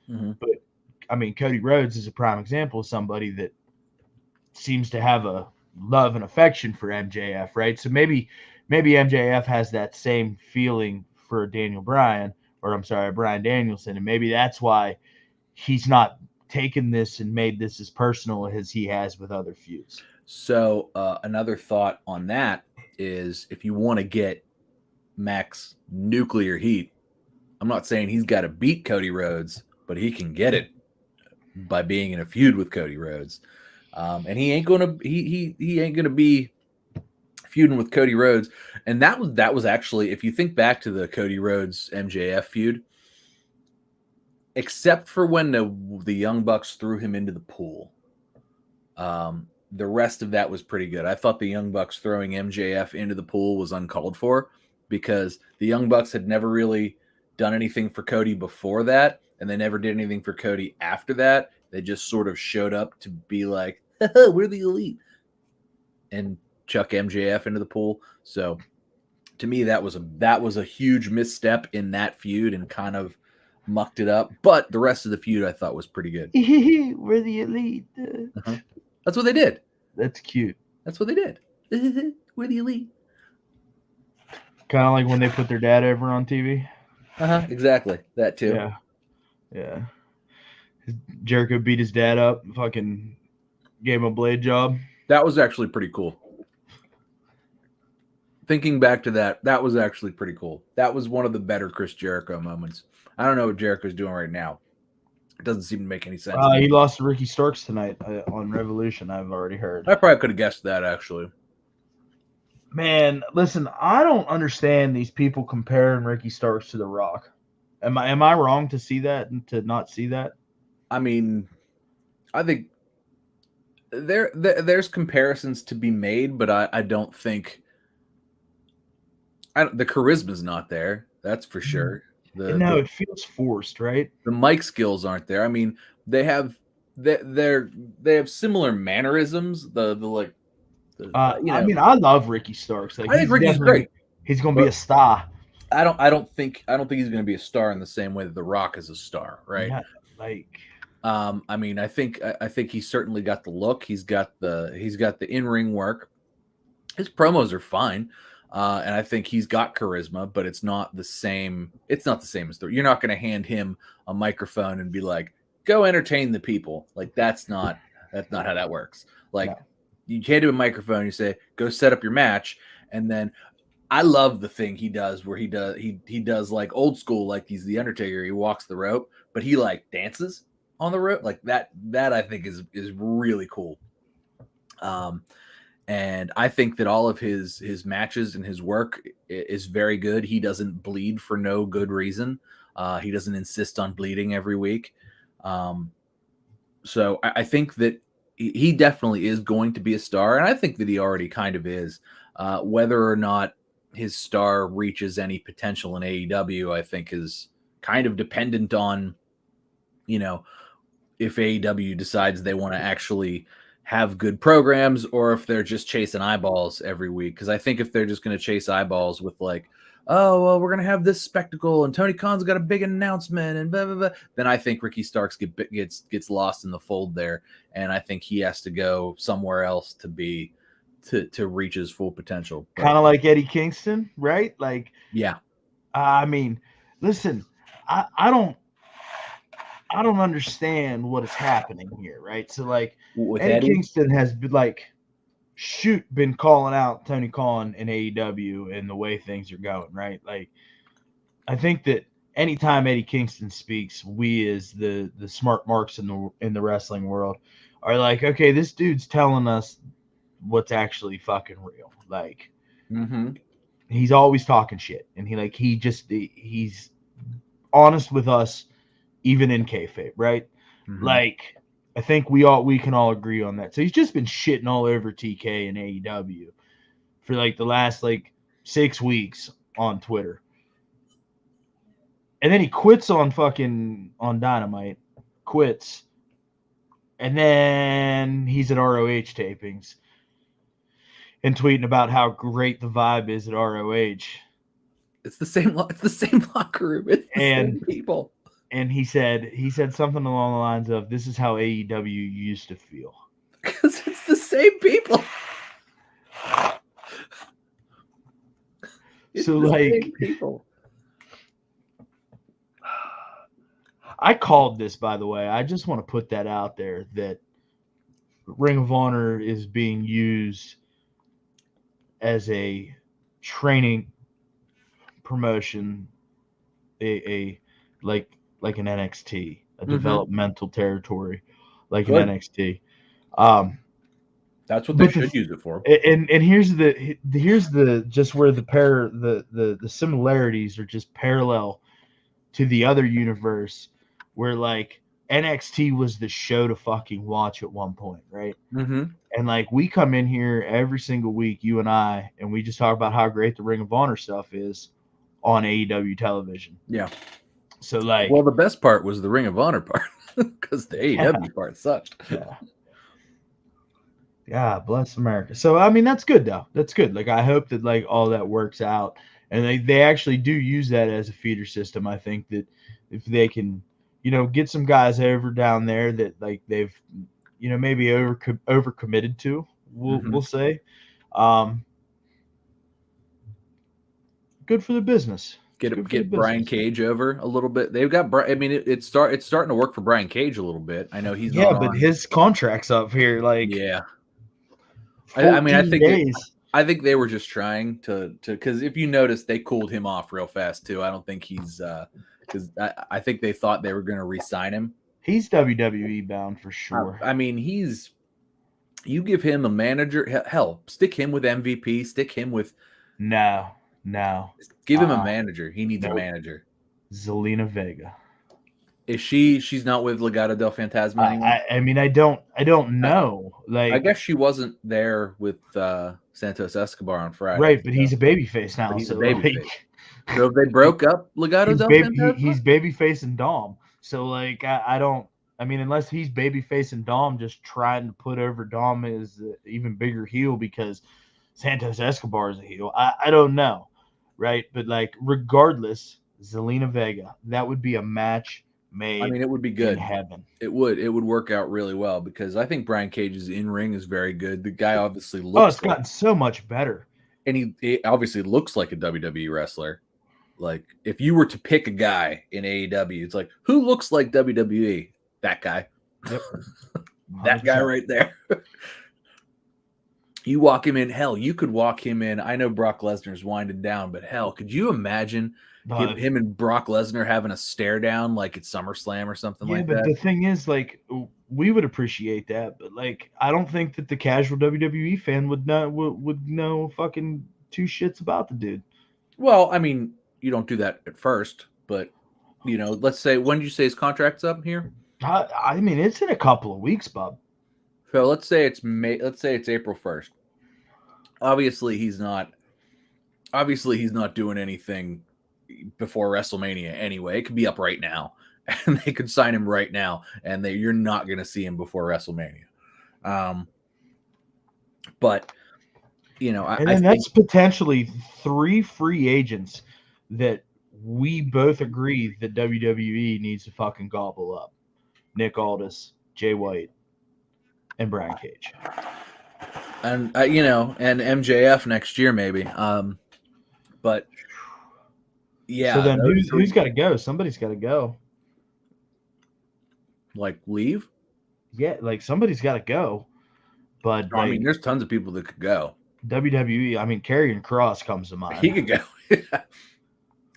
Mm-hmm. But I mean, Cody Rhodes is a prime example of somebody that seems to have a love and affection for MJF, right? So maybe MJF has that same feeling for Daniel Bryan, or I'm sorry, Bryan Danielson, and maybe that's why he's not taken this and made this as personal as he has with other feuds. So another thought on that is, if you want to get Max nuclear heat, I'm not saying he's got to beat Cody Rhodes, but he can get it by being in a feud with Cody Rhodes. And he ain't gonna be feuding with Cody Rhodes. And that was actually, if you think back to the Cody Rhodes MJF feud, except for when the Young Bucks threw him into the pool, the rest of that was pretty good. I thought the Young Bucks throwing MJF into the pool was uncalled for, because the Young Bucks had never really done anything for Cody before that, and they never did anything for Cody after that. They just sort of showed up to be like, we're the Elite, and chuck MJF into the pool. So to me, that was a huge misstep in that feud and kind of mucked it up. But the rest of the feud I thought was pretty good. We're the Elite. Uh-huh. That's what they did. That's cute. That's what they did. We're the Elite. Kind of like when they put their dad over on TV. Exactly. That too. Yeah. Jericho beat his dad up, fucking gave him a blade job. That was actually pretty cool. Thinking back to that was actually pretty cool. That was one of the better Chris Jericho moments. I don't know what Jericho's doing right now, It doesn't seem to make any sense. He lost to Ricky Starks tonight on Revolution. I've already heard. I probably could have guessed that, actually. Man, listen, I don't understand these people comparing Ricky Starks to The Rock. Am I wrong to see that and to not see that? I mean, I think there's comparisons to be made, but I don't think the charisma's not there. That's for sure. It feels forced, right? The mic skills aren't there. I mean, they have similar mannerisms. I mean, I love Ricky Starks. Like, I think Ricky's great. He's going to be a star. I don't think he's going to be a star in the same way that The Rock is a star, right? Yeah, like, I mean, I think he's certainly got the look. He's got the in-ring work. His promos are fine. And I think he's got charisma, but it's not the same. It's not the same as you're not going to hand him a microphone and be like, "Go entertain the people." Like that's not how that works. Like you hand him a microphone, you say, "Go set up your match," and then I love the thing he does where he does like old school, like he's the Undertaker. He walks the rope, but he like dances on the rope, like that. That I think is really cool. And I think that all of his matches and his work is very good. He doesn't bleed for no good reason. He doesn't insist on bleeding every week. So I think that he definitely is going to be a star. And I think that he already kind of is. Whether or not his star reaches any potential in AEW, I think is kind of dependent on, if AEW decides they want to actually have good programs or if they're just chasing eyeballs every week. Because I think if they're just going to chase eyeballs with like, oh, well, we're going to have this spectacle and Tony Khan's got a big announcement and blah, blah, blah, then I think Ricky Starks gets lost in the fold there. And I think he has to go somewhere else to reach his full potential. Kind of like Eddie Kingston, right? Like, yeah. I mean, listen, I don't understand what is happening here, right? So, like, Eddie Kingston has been calling out Tony Khan and AEW and the way things are going, right? Like, I think that anytime Eddie Kingston speaks, we as the smart marks in the wrestling world are like, okay, this dude's telling us what's actually fucking real. Like, he's always talking shit, and he's honest with us. Even in kayfabe, right? Like, I think we can all agree on that. So he's just been shitting all over TK and AEW for like the last 6 weeks on Twitter, and then he quits on Dynamite, and then he's at ROH tapings and tweeting about how great the vibe is at ROH. It's the same locker room. It's the same people. And he said something along the lines of, "This is how AEW used to feel." Because it's the same people. Same people. I called this, by the way. I just want to put that out there that Ring of Honor is being used as a training promotion, like an NXT, a developmental territory, like an NXT. That's what they should use it for. And here's the just where the similarities are just parallel to the other universe, where like NXT was the show to fucking watch at one point, right? And like we come in here every single week, you and I, and we just talk about how great the Ring of Honor stuff is on AEW television. Yeah. So like, well, the best part was the Ring of Honor part because the AEW part sucked. Yeah, bless America. So I mean, that's good though. That's good. Like I hope that like all that works out, and they actually do use that as a feeder system. I think that if they can, get some guys over down there that like they've, maybe overcommitted to, we'll say, good for the business. Get Brian Cage over a little bit. They've got. I mean, it's starting to work for Brian Cage a little bit. I know he's not but his contract's up here. Like, yeah. I mean, I think they were just trying to because if you notice, they cooled him off real fast too. I don't think he's because I think they thought they were going to re-sign him He's WWE bound for sure. I mean, you give him a manager, hell, stick him with MVP, stick him with No. give him a manager. He needs a manager. Zelina Vega. Is she's not with Legado del Fantasma anymore? I mean, I don't know. Like, I guess she wasn't there with Santos Escobar on Friday. Right, but he's a babyface now. He's so a babyface. So if they broke up Legado del Fantasma? He's babyface and Dom. So like I don't. I mean, unless he's babyface and Dom, just trying to put over Dom as an even bigger heel because Santos Escobar is a heel. I don't know, right? But like, regardless, Zelina Vega, that would be a match made. I mean, it would be good. In heaven. It would work out really well because I think Brian Cage's in-ring is very good. The guy obviously looks. It's gotten so much better, and he obviously looks like a WWE wrestler. Like, if you were to pick a guy in AEW, it's like, who looks like WWE? That guy. Yep. That guy right there. You walk him in. Hell, you could walk him in. I know Brock Lesnar's winding down, but hell, could you imagine him and Brock Lesnar having a stare down like it's SummerSlam or something like that? Yeah, but the thing is, like, we would appreciate that, but like, I don't think that the casual WWE fan would know fucking two shits about the dude. Well, I mean, you don't do that at first, but you know, let's say, when did you say his contract's up here? I mean, it's in a couple of weeks, Bob. So let's say it's April 1st. Obviously, he's not doing anything before WrestleMania anyway. It could be up right now, and they could sign him right now, and you're not going to see him before WrestleMania. But you know, I think that's potentially 3 free agents that we both agree that WWE needs to fucking gobble up: Nick Aldis, Jay White, and Brian Cage. And you know, and MJF next year maybe. But yeah. So then who's got to go? Somebody's got to go. Like, leave? Yeah, like somebody's got to go. But I mean, there's tons of people that could go. WWE. I mean, Karrion Kross comes to mind. He could go.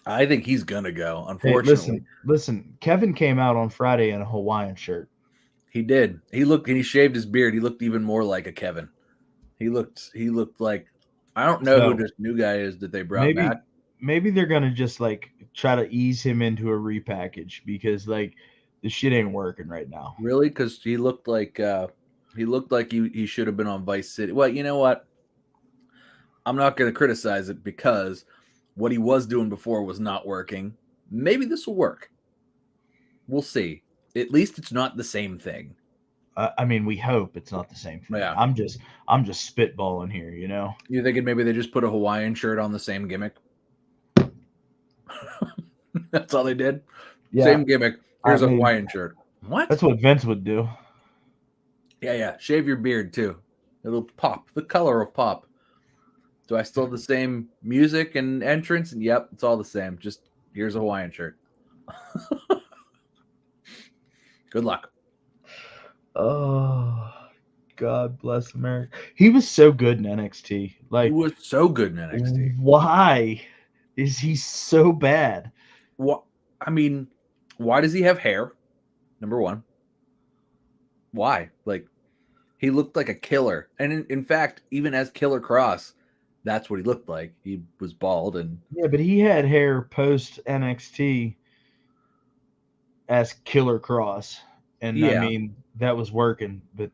I think he's gonna go. Unfortunately, hey, listen. Kevin came out on Friday in a Hawaiian shirt. He did. He shaved his beard. He looked even more like a Kevin. He looked like, I don't know who this new guy is that they brought back. Maybe they're gonna just like try to ease him into a repackage because like the shit ain't working right now. Really? Because he looked like he should have been on Vice City. Well, you know what? I'm not going to criticize it because what he was doing before was not working. Maybe this will work. We'll see. At least it's not the same thing. I mean, we hope it's not the same thing. Yeah. I'm just spitballing here, you know. You thinking maybe they just put a Hawaiian shirt on the same gimmick? That's all they did? Yeah. Same gimmick. Here's a Hawaiian shirt. What? That's what Vince would do. Yeah. Shave your beard too. It'll pop. The color will pop. Do I still have the same music and entrance? And yep, it's all the same. Just here's a Hawaiian shirt. Good luck. Oh, God bless America. He was so good in NXT. Like, he was so good in NXT. Why is he so bad? What? I mean, why does he have hair? Number one. Why? Like, he looked like a killer. And in fact, even as Killer Kross, that's what he looked like. He was bald and yeah, but he had hair post NXT as Killer Kross. And yeah. I mean, that was working, but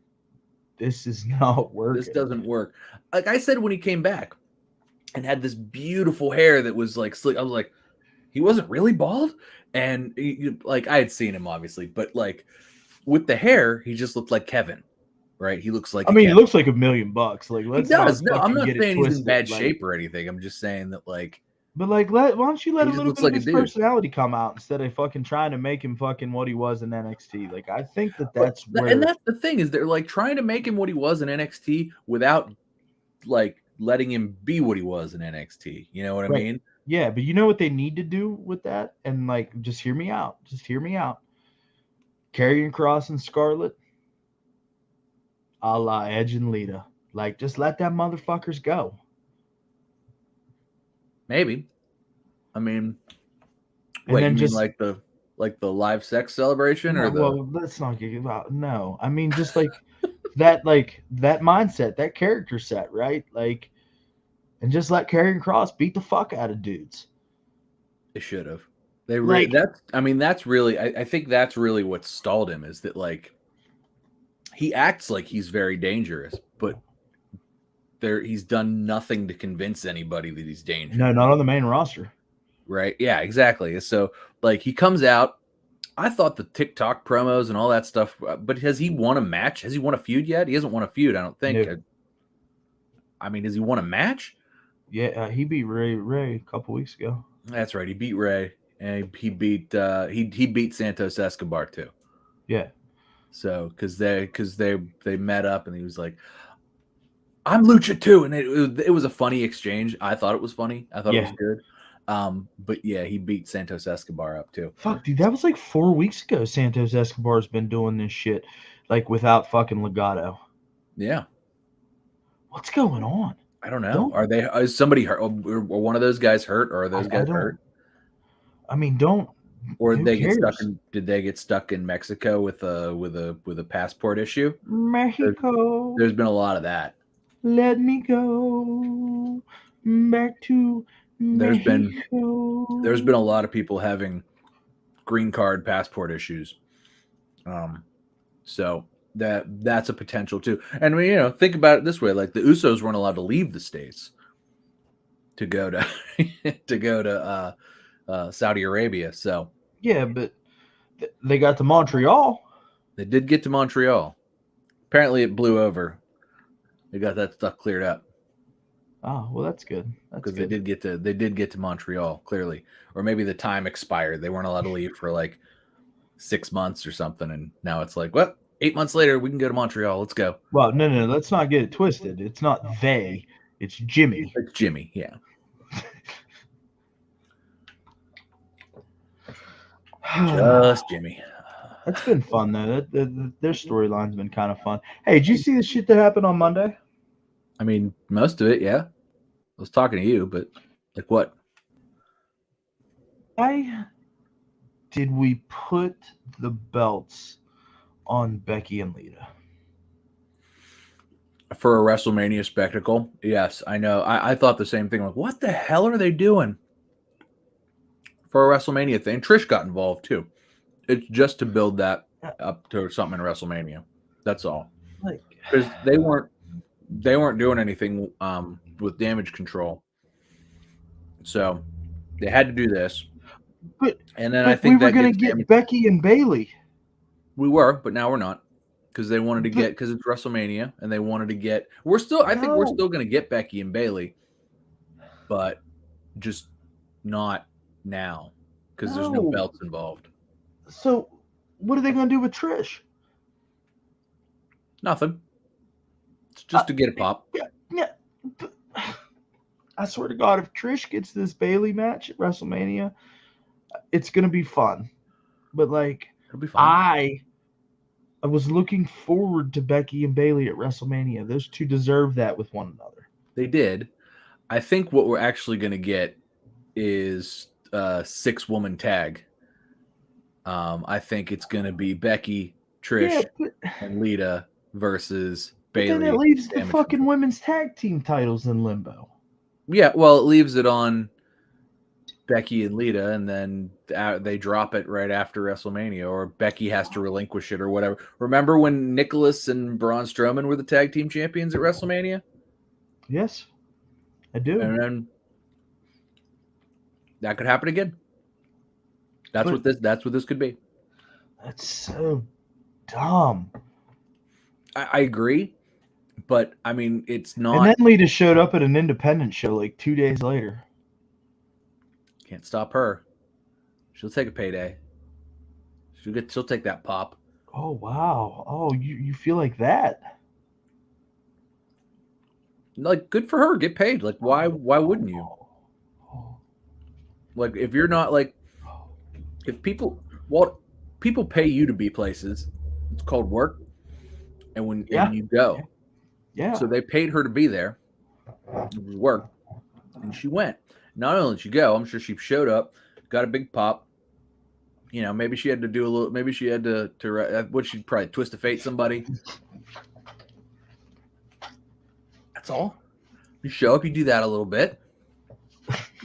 this is not working. This doesn't work. Like I said, when he came back and had this beautiful hair that was like slick, I was like, he wasn't really bald. And like, I had seen him obviously, but like with the hair, he just looked like Kevin, right? He looks like, he looks like $1 million. Like, let's he does. No, I'm not saying he's in bad shape or anything. I'm just saying that, like, but like, why don't you let a little bit of his personality come out instead of fucking trying to make him fucking what he was in NXT? Like, I think that's where. And that's the thing is they're like trying to make him what he was in NXT without like letting him be what he was in NXT. You know what I mean? Yeah, but you know what they need to do with that? And like, just hear me out. Karrion Kross and Scarlett, a la Edge and Lita. Like, just let that motherfuckers go. Maybe. I mean, and then just like the Like the live sex celebration, No, or the well, let's not get about. No, I mean just like that mindset, that character set, right? Like, and just let Karrion Kross beat the fuck out of dudes. it should have. Like, That's really. I think that's really what stalled him is that like he acts like he's very dangerous, but he's done nothing to convince anybody that he's dangerous. no, not on the main roster. Right? Yeah, exactly. So like he comes out. I thought the TikTok promos and all that stuff, but has he won a match? Has he won a feud yet? He hasn't won a feud, I don't think. No. I mean, has he won a match? Yeah, he beat Ray a couple weeks ago. That's right. He beat Ray, and he beat he beat Santos Escobar too. Yeah. So because they met up, and he was like, "I'm Lucha too," and it was a funny exchange. I thought it was funny. I thought it was good. But yeah, he beat Santos Escobar up too. Fuck, dude, that was like 4 weeks ago. Santos Escobar's been doing this shit like without fucking Legato. Yeah. What's going on? I don't know. Is somebody hurt? Or one of those guys hurt? Or are those guys hurt? I mean, don't. Or did they get stuck in Mexico with a passport issue? Mexico. There's been a lot of that. Let me go back to Mexico. There's been a lot of people having green card passport issues. So that's a potential too. And think about it this way: like the Usos weren't allowed to leave the States to go to Saudi Arabia. So yeah, but they got to Montreal. They did get to Montreal. Apparently, it blew over. They got that stuff cleared up. Oh, well, that's good. Because they did get to Montreal, clearly. Or maybe the time expired. They weren't allowed to leave for like 6 months or something. And now it's like, what? 8 months later, we can go to Montreal. Let's go. Well, no. Let's not get it twisted. It's not they. It's Jimmy. It's Jimmy, yeah. Just Jimmy. That's been fun, though. Their storyline's been kind of fun. Hey, did you see the shit that happened on Monday? I mean, most of it, yeah. I was talking to you, but like what? Why did we put the belts on Becky and Lita? For a WrestleMania spectacle? Yes, I know. I thought the same thing. Like, what the hell are they doing? For a WrestleMania thing. Trish got involved too. It's just to build that up to something in WrestleMania. That's all. Because they weren't doing anything with damage control. So they had to do this. And then I think we were going to get Becky and Bayley. We were, but now we're not. Because they wanted to get, because it's WrestleMania, and they wanted to get. I think we're still going to get Becky and Bayley, but just not now because there's no belts involved. So, what are they going to do with Trish? Nothing. It's just to get a pop. Yeah. I swear to God, if Trish gets this Bayley match at WrestleMania, it's going to be fun. But it'll be fun. I was looking forward to Becky and Bayley at WrestleMania. Those two deserve that with one another. They did. I think what we're actually going to get is a 6-woman tag. I think it's going to be Becky, Trish, and Lita versus Bayley. Then it leaves the fucking women's tag team titles in limbo. Yeah, well, it leaves it on Becky and Lita, and then they drop it right after WrestleMania, or Becky has to relinquish it or whatever. Remember when Nicholas and Braun Strowman were the tag team champions at WrestleMania? Yes, I do. And then that could happen again. That's what this could be. That's so dumb. I agree, but I mean, it's not. And then Lita showed up at an independent show like 2 days later. Can't stop her. She'll take a payday. She'll take that pop. Oh wow! Oh, you feel like that? Like, good for her. Get paid. Like, why wouldn't you? Like, if you're not like, if people pay you to be places, it's called work. And and you go, yeah. So they paid her to be there. It was work, and she went. Not only did she go, I'm sure she showed up, got a big pop, You know, maybe she had to do a little. Maybe she had to what she'd probably twist of fate somebody. That's all. You show up, you do that a little bit,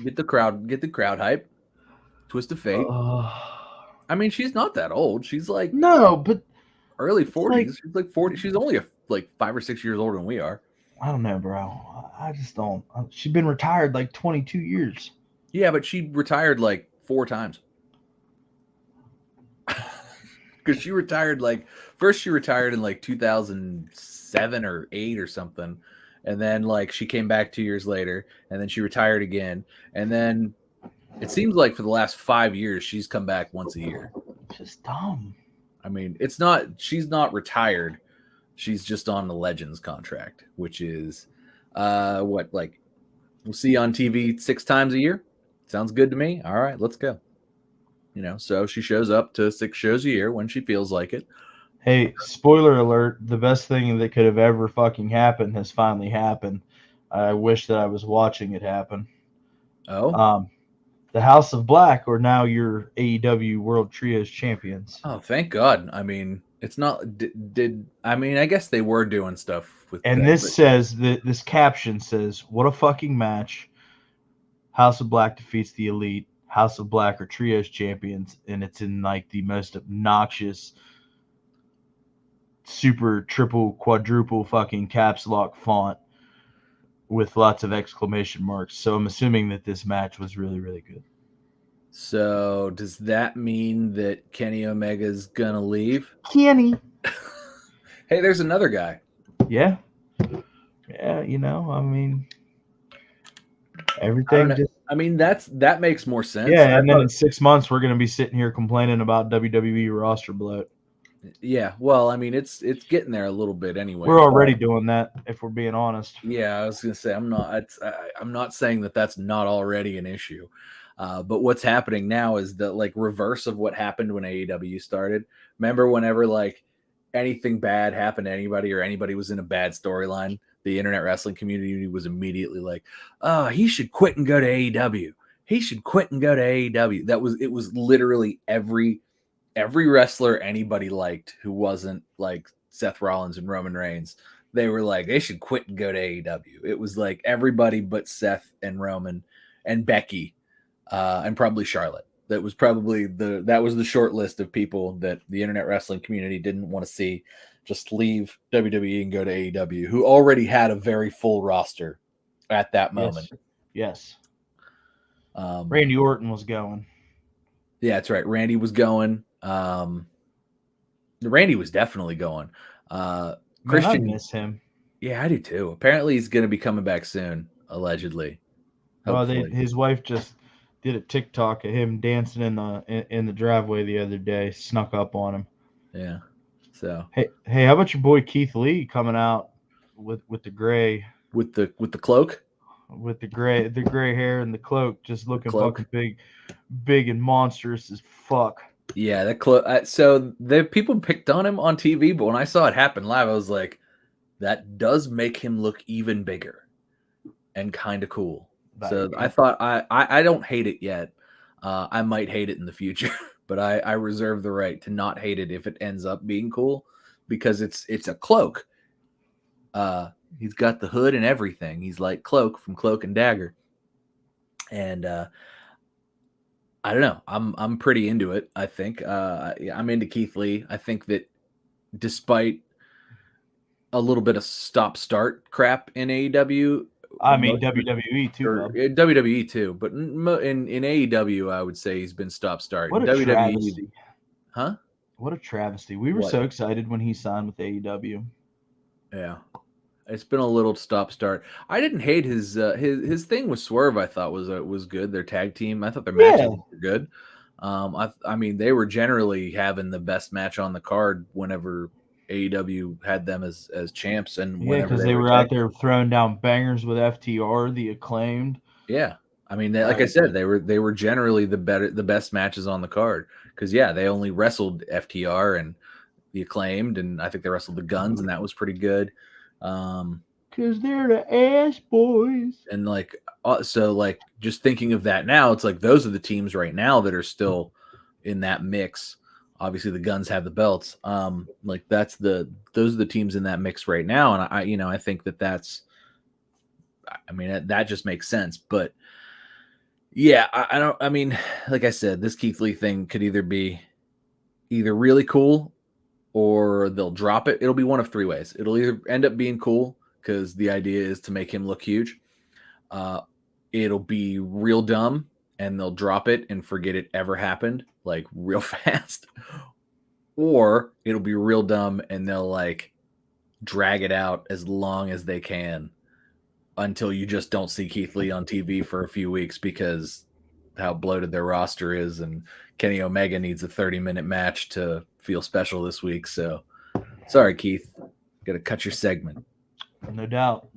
get the crowd hype, twist of fate. I mean, she's not that old. She's like no, but early 40s. She's like 40. She's only like 5 or 6 years older than we are. I don't know, bro. I just don't. She's been retired like 22 years. Yeah, but she retired like 4 times. Because she retired first she retired in like 2007 or 8 or something, and then like she came back 2 years later, and then she retired again, and then it seems like for the last 5 years she's come back once a year. Just dumb. I mean, she's not retired. She's just on the Legends contract, which is we'll see on TV 6 times a year. Sounds good to me. All right, let's go. You know, so she shows up to 6 shows a year when she feels like it. Hey, spoiler alert, the best thing that could have ever fucking happened has finally happened. I wish that I was watching it happen. Oh? The House of Black are now your AEW World Trios champions. Oh, thank God. I mean, it's not I mean, I guess they were doing stuff with and that, this caption says, "What a fucking match. House of Black defeats the Elite. House of Black are trios champions," and it's in like the most obnoxious super triple quadruple fucking caps lock font with lots of exclamation marks. So I'm assuming that this match was really, really good. So does that mean that Kenny Omega's gonna leave? Kenny. Hey, there's another guy. Yeah. Yeah, you know, I mean, everything I mean, that makes more sense. Yeah, and then in 6 months we're gonna be sitting here complaining about WWE roster bloat. Yeah, well, I mean, it's getting there a little bit anyway. We're already doing that, if we're being honest. Yeah, I was gonna say I'm not saying that that's not already an issue, but what's happening now is the like reverse of what happened when AEW started. Remember, whenever like anything bad happened to anybody or anybody was in a bad storyline, the internet wrestling community was immediately like, "Oh, he should quit and go to AEW. He should quit and go to AEW." It was literally every wrestler anybody liked who wasn't like Seth Rollins and Roman Reigns. They were like, they should quit and go to AEW. It was like everybody but Seth and Roman and Becky and probably Charlotte. That was probably the short list of people that the internet wrestling community didn't want to see just leave WWE and go to AEW, who already had a very full roster at that moment. Yes. Randy Orton was going. Yeah, that's right. Randy was going. Randy was definitely going. Christian, I miss him. Yeah, I do too. Apparently, he's going to be coming back soon, allegedly. Well, his wife just did a TikTok of him dancing in the driveway the other day. Snuck up on him. Yeah. So hey, how about your boy Keith Lee coming out with the gray with the cloak, with the gray hair and the cloak, just looking fucking big and monstrous as fuck. Yeah, that cloak. So the people picked on him on TV, but when I saw it happen live, I was like, that does make him look even bigger and kind of cool. So I thought I don't hate it yet. I might hate it in the future, but I reserve the right to not hate it if it ends up being cool, because it's a cloak. He's got the hood and everything. He's like Cloak from Cloak and Dagger, and I don't know. I'm pretty into it. I think I'm into Keith Lee. I think that despite a little bit of stop-start crap in AEW. I mean WWE too. WWE too, but in AEW, I would say he's been stop-start. What a WWE, travesty. Huh? What a travesty. We were so excited when he signed with AEW. Yeah. It's been a little stop-start. I didn't hate his thing with Swerve. I thought was good. Their tag team. I thought their matches were good. I mean, they were generally having the best match on the card whenever AEW had them as champs, and because they were out there throwing down bangers with FTR, the Acclaimed. Yeah, I mean, like I said, they were generally the best matches on the card, because they only wrestled FTR and the Acclaimed, and I think they wrestled the Guns, and that was pretty good. Because they're the ass boys. And so just thinking of that now, it's like those are the teams right now that are still in that mix. Obviously, the Guns have the belts. Like those are the teams in that mix right now, and I think that's. I mean, that just makes sense, but yeah, I don't. I mean, like I said, this Keith Lee thing could either be really cool or they'll drop it. It'll be one of three ways. It'll either end up being cool because the idea is to make him look huge. It'll be real dumb and they'll drop it and forget it ever happened, like real fast. Or it'll be real dumb and they'll like drag it out as long as they can until you just don't see Keith Lee on TV for a few weeks because how bloated their roster is and Kenny Omega needs a 30-minute match to feel special this week. So sorry, Keith. Got to cut your segment. No doubt.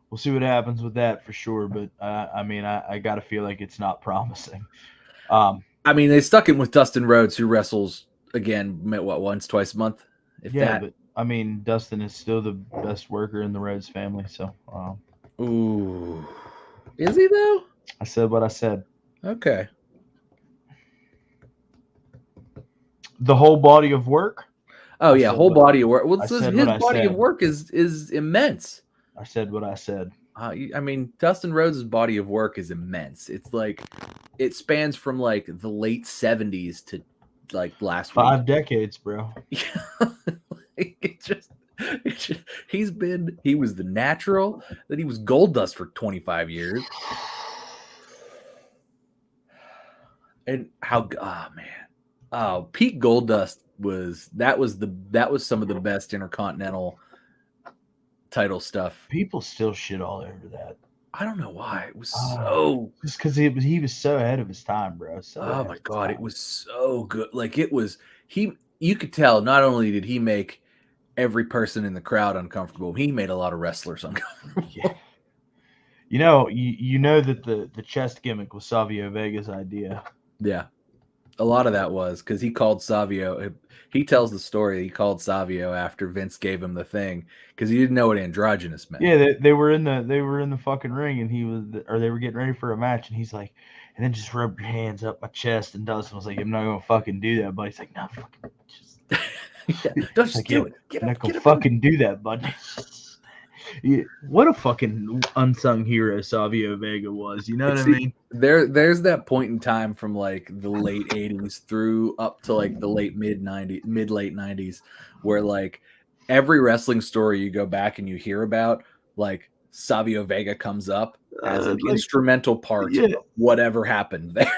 We'll see what happens with that for sure. But I mean, I got to feel like it's not promising. I mean, they stuck him with Dustin Rhodes, who wrestles again, once, twice a month. But I mean, Dustin is still the best worker in the Rhodes family. So, ooh, is he though? I said what I said. Okay. The whole body of work. Oh yeah, whole body of work. Well, his body of work is immense. I said what I said. I mean, Dustin Rhodes' body of work is immense. It's like it spans from like the late 70s to like last 5 decades, bro. He was the Natural, then he was Goldust for 25 years. And Pete Goldust was some of the best Intercontinental title stuff. People still shit all over that. I don't know why. It was just because he was so ahead of his time, bro. Oh my god, it was so good. Like it was you could tell not only did he make every person in the crowd uncomfortable, he made a lot of wrestlers uncomfortable. Yeah. You know that the chest gimmick was Savio Vega's idea. Yeah. A lot of that was because he called Savio. He tells the story. He called Savio after Vince gave him the thing because he didn't know what androgynous meant. Yeah, they were in the fucking ring and they were getting ready for a match and he's like, and then just rub your hands up my chest, and Dustin was like, I'm not gonna fucking do that, but he's like, no, fucking just don't just do it. I'm not gonna fucking do that, bud. Yeah, what a fucking unsung hero Savio Vega was. You know what I mean? There's that point in time from like the late 80s through up to like the late late 90s where like every wrestling story you go back and you hear about, like Savio Vega comes up as an instrumental part of whatever happened there.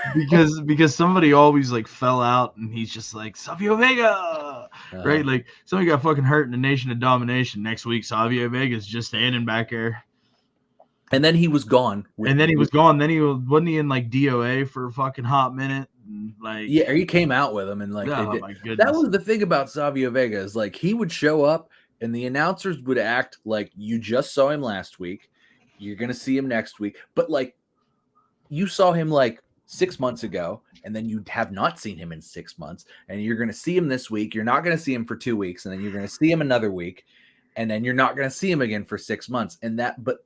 because somebody always like fell out and he's just like Savio Vega, right? Like somebody got fucking hurt in the Nation of Domination. Next week, Savio Vega's just standing back there. And then he was gone. Then he wasn't he in like DOA for a fucking hot minute? And like yeah, he came out with him and like my goodness. That was the thing about Savio Vega is like he would show up and the announcers would act like you just saw him last week. You're going to see him next week. But like you saw him like 6 months ago and then you have not seen him in 6 months and you're going to see him this week. You're not going to see him for 2 weeks and then you're going to see him another week and then you're not going to see him again for 6 months. But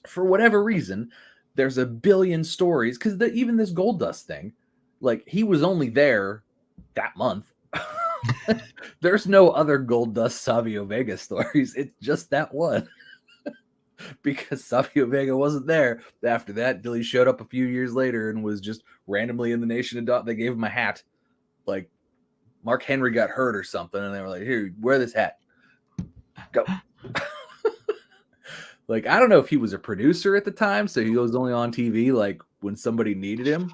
for whatever reason, there's a billion stories because even this Goldust thing, like he was only there that month. There's no other Goldust Savio Vega stories. It's just that one. Because Savio Vega wasn't there after that until he showed up a few years later and was just randomly in the Nation of Dot. They gave him a hat. Like Mark Henry got hurt or something, and they were like, here, wear this hat. Go. Like, I don't know if he was a producer at the time, so he was only on TV like when somebody needed him.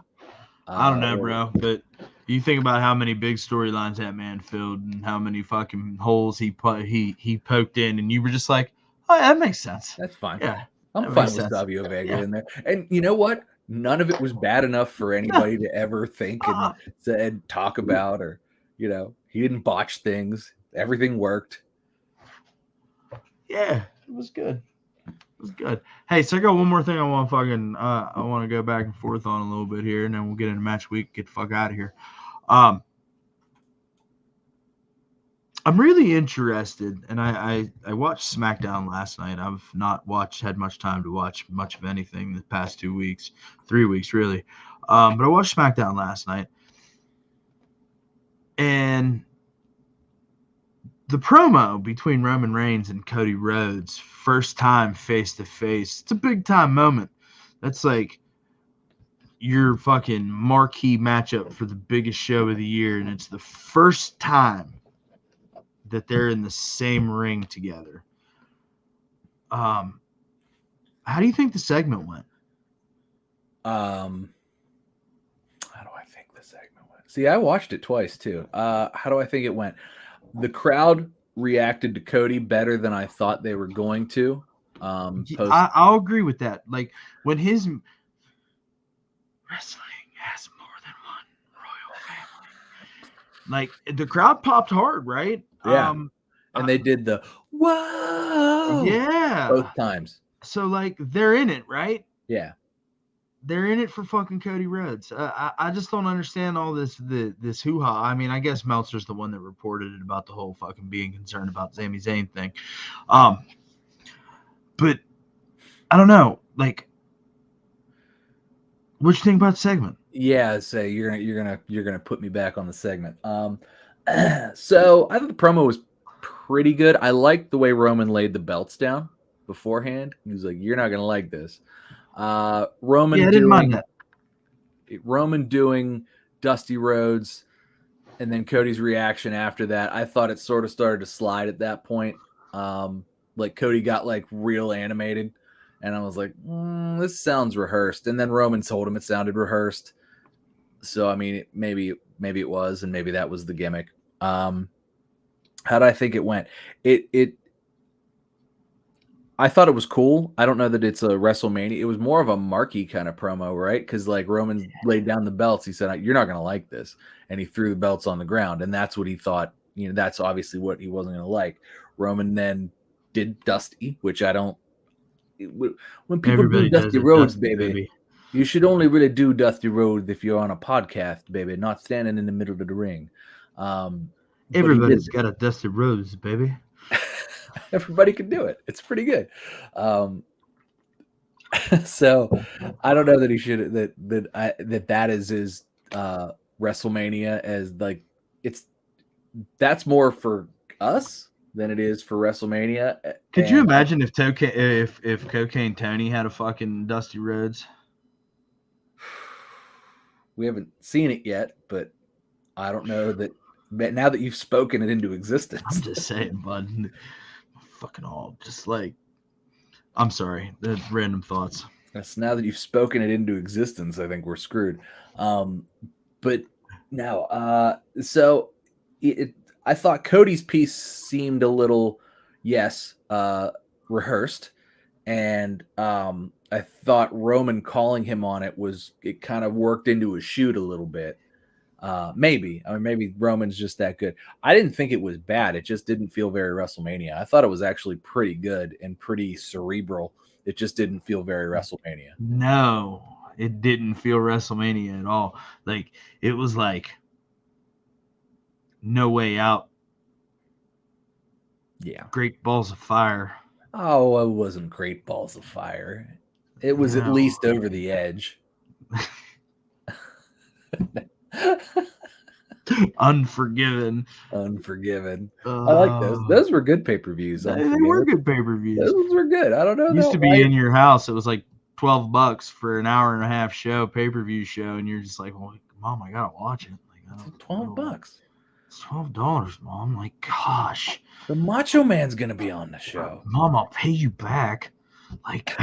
I don't know, bro, but you think about how many big storylines that man filled and how many fucking holes he poked in, and you were just like, oh, that makes sense. That's fine. Yeah, I'm fine with Savio Vega in there. And you know what? None of it was bad enough for anybody to ever think and talk about, or he didn't botch things. Everything worked. Yeah, it was good. It was good. Hey, so I got one more thing I want to go back and forth on a little bit here, and then we'll get into match week. Get the fuck out of here. I'm really interested, and I watched SmackDown last night. I've not had much time to watch much of anything the past 2 weeks, 3 weeks really. But I watched SmackDown last night, And the promo between Roman Reigns and Cody Rhodes, first time face to face, it's a big time moment. That's like your fucking marquee matchup for the biggest show of the year, and it's the first time that they're in the same ring together. How do you think the segment went? How do I think the segment went? See, I watched it twice too. How do I think it went? The crowd reacted to Cody better than I thought they were going to. I'll agree with that. Like when his wrestling has more than one royal family. Like the crowd popped hard, right? Yeah. And they did the whoa. Yeah. Both times. So like they're in it, right? Yeah. They're in it for fucking Cody Rhodes. I just don't understand all this hoo-ha. I mean, I guess Meltzer's the one that reported it about the whole fucking being concerned about Sami Zayn thing. But I don't know. Like, what you think about the segment? Yeah, so you're gonna put me back on the segment. So I think the promo was pretty good. I liked the way Roman laid the belts down beforehand. He was like, "You're not gonna like this." Roman I didn't mind that. Roman doing Dusty Rhodes, and then Cody's reaction after that. I thought it sort of started to slide at that point. Like Cody got like real animated, and I was like, "This sounds rehearsed." And then Roman told him it sounded rehearsed. So I mean, maybe it was, and maybe that was the gimmick. How do I think it went? I thought it was cool. I don't know that it's a WrestleMania. It was more of a marquee kind of promo, right? Because like Roman laid down the belts. He said, "You're not going to like this," and he threw the belts on the ground, and that's what he thought. You know, that's obviously what he wasn't going to like. Roman then did Dusty, which I don't. When people Everybody do Dusty does Rhodes, Dusty, baby, you should only really do Dusty Rhodes if you're on a podcast, baby, not standing in the middle of the ring. Everybody's got a Dusty Rhodes, baby. Everybody can do it. It's pretty good. So I don't know that he should that is his WrestleMania as like that's more for us than it is for WrestleMania. Could you imagine if Cocaine Tony had a fucking Dusty Rhodes? We haven't seen it yet, but I don't know that now that you've spoken it into existence. I'm just saying, bud. Fucking all just like I'm sorry, the random thoughts. Yes, now that you've spoken it into existence, I think we're screwed. But now, so I thought Cody's piece seemed a little, rehearsed, and I thought Roman calling him on it kind of worked into his shoot a little bit. Maybe Roman's just that good. I didn't think it was bad. It just didn't feel very WrestleMania. I thought it was actually pretty good and pretty cerebral. It just didn't feel very WrestleMania. No, it didn't feel WrestleMania at all. Like it was like No Way Out. Yeah. Great Balls of Fire. Oh, it wasn't Great Balls of Fire. It was at least over the edge. Unforgiven. I like those. Those were good pay-per-views. They were good pay-per-views. Those were good. I don't know. Used to be in your house. It was like $12 for an hour and a half show, pay-per-view show, and you're just like, well, Mom, I gotta watch it. Like, $12. It's $12, Mom. Like, gosh. The Macho Man's gonna be on the show. Mom, I'll pay you back. Like,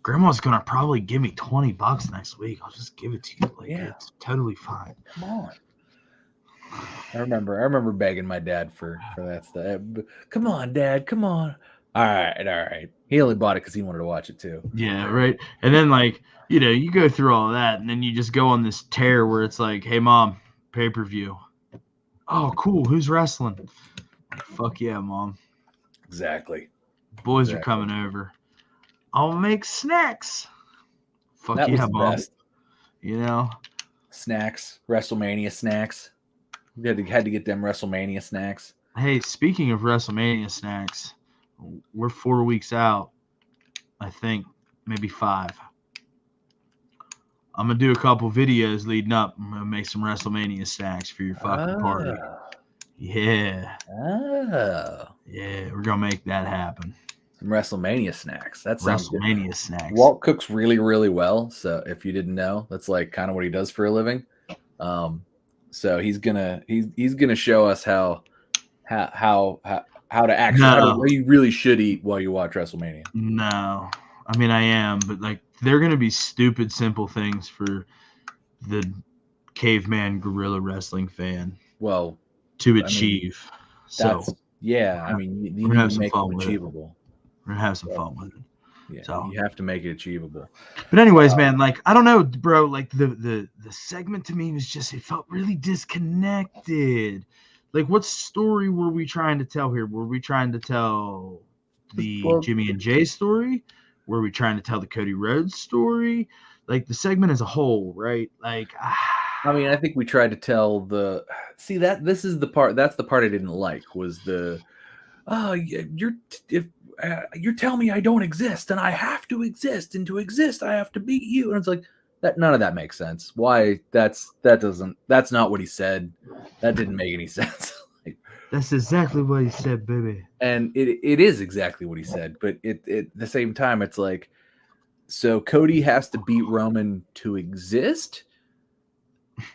Grandma's gonna probably give me $20 next week. I'll just give it to you. Like, it's totally fine. Come on. I remember begging my dad for that stuff. Come on, Dad. Come on. All right. He only bought it because he wanted to watch it too. Yeah, right. And then like, you go through all that, and then you just go on this tear where it's like, hey, Mom, pay-per-view. Oh, cool. Who's wrestling? Fuck yeah, Mom. Exactly. Boys are coming over. I'll make snacks. Fuck that yeah, was Mom. Best. Snacks. WrestleMania snacks. We had to get them WrestleMania snacks. Hey, speaking of WrestleMania snacks, we're 4 weeks out. I think maybe 5. I'm gonna do a couple videos leading up. I'm gonna make some WrestleMania snacks for your fucking party. Yeah. Yeah, we're gonna make that happen. Some WrestleMania snacks. That sounds WrestleMania good. snacks. Walt cooks really, really well. So if you didn't know, that's like kind of what he does for a living. So he's gonna show us how to actually how you really should eat while you watch WrestleMania. No, I mean I am, but like they're gonna be stupid simple things for the caveman gorilla wrestling fan. Well, to achieve. I mean, you need to make them achievable. We're gonna have some fun with it. Yeah, so you have to make it achievable. But anyways, man, like I don't know, bro. Like the segment to me was just it felt really disconnected. Like, what story were we trying to tell here? Were we trying to tell the Jimmy and Jay story? Were we trying to tell the Cody Rhodes story? Like the segment as a whole, right? Like, I mean, I think we tried to tell the. See that this is the part. That's the part I didn't like. Was the, you're telling me I don't exist and I have to exist, and to exist I have to beat you, and it's like that. None of that makes sense. Why? That's not what he said. That didn't make any sense. That's exactly what he said, baby. And it is exactly what he said, but at the same time, it's like, so Cody has to beat Roman to exist,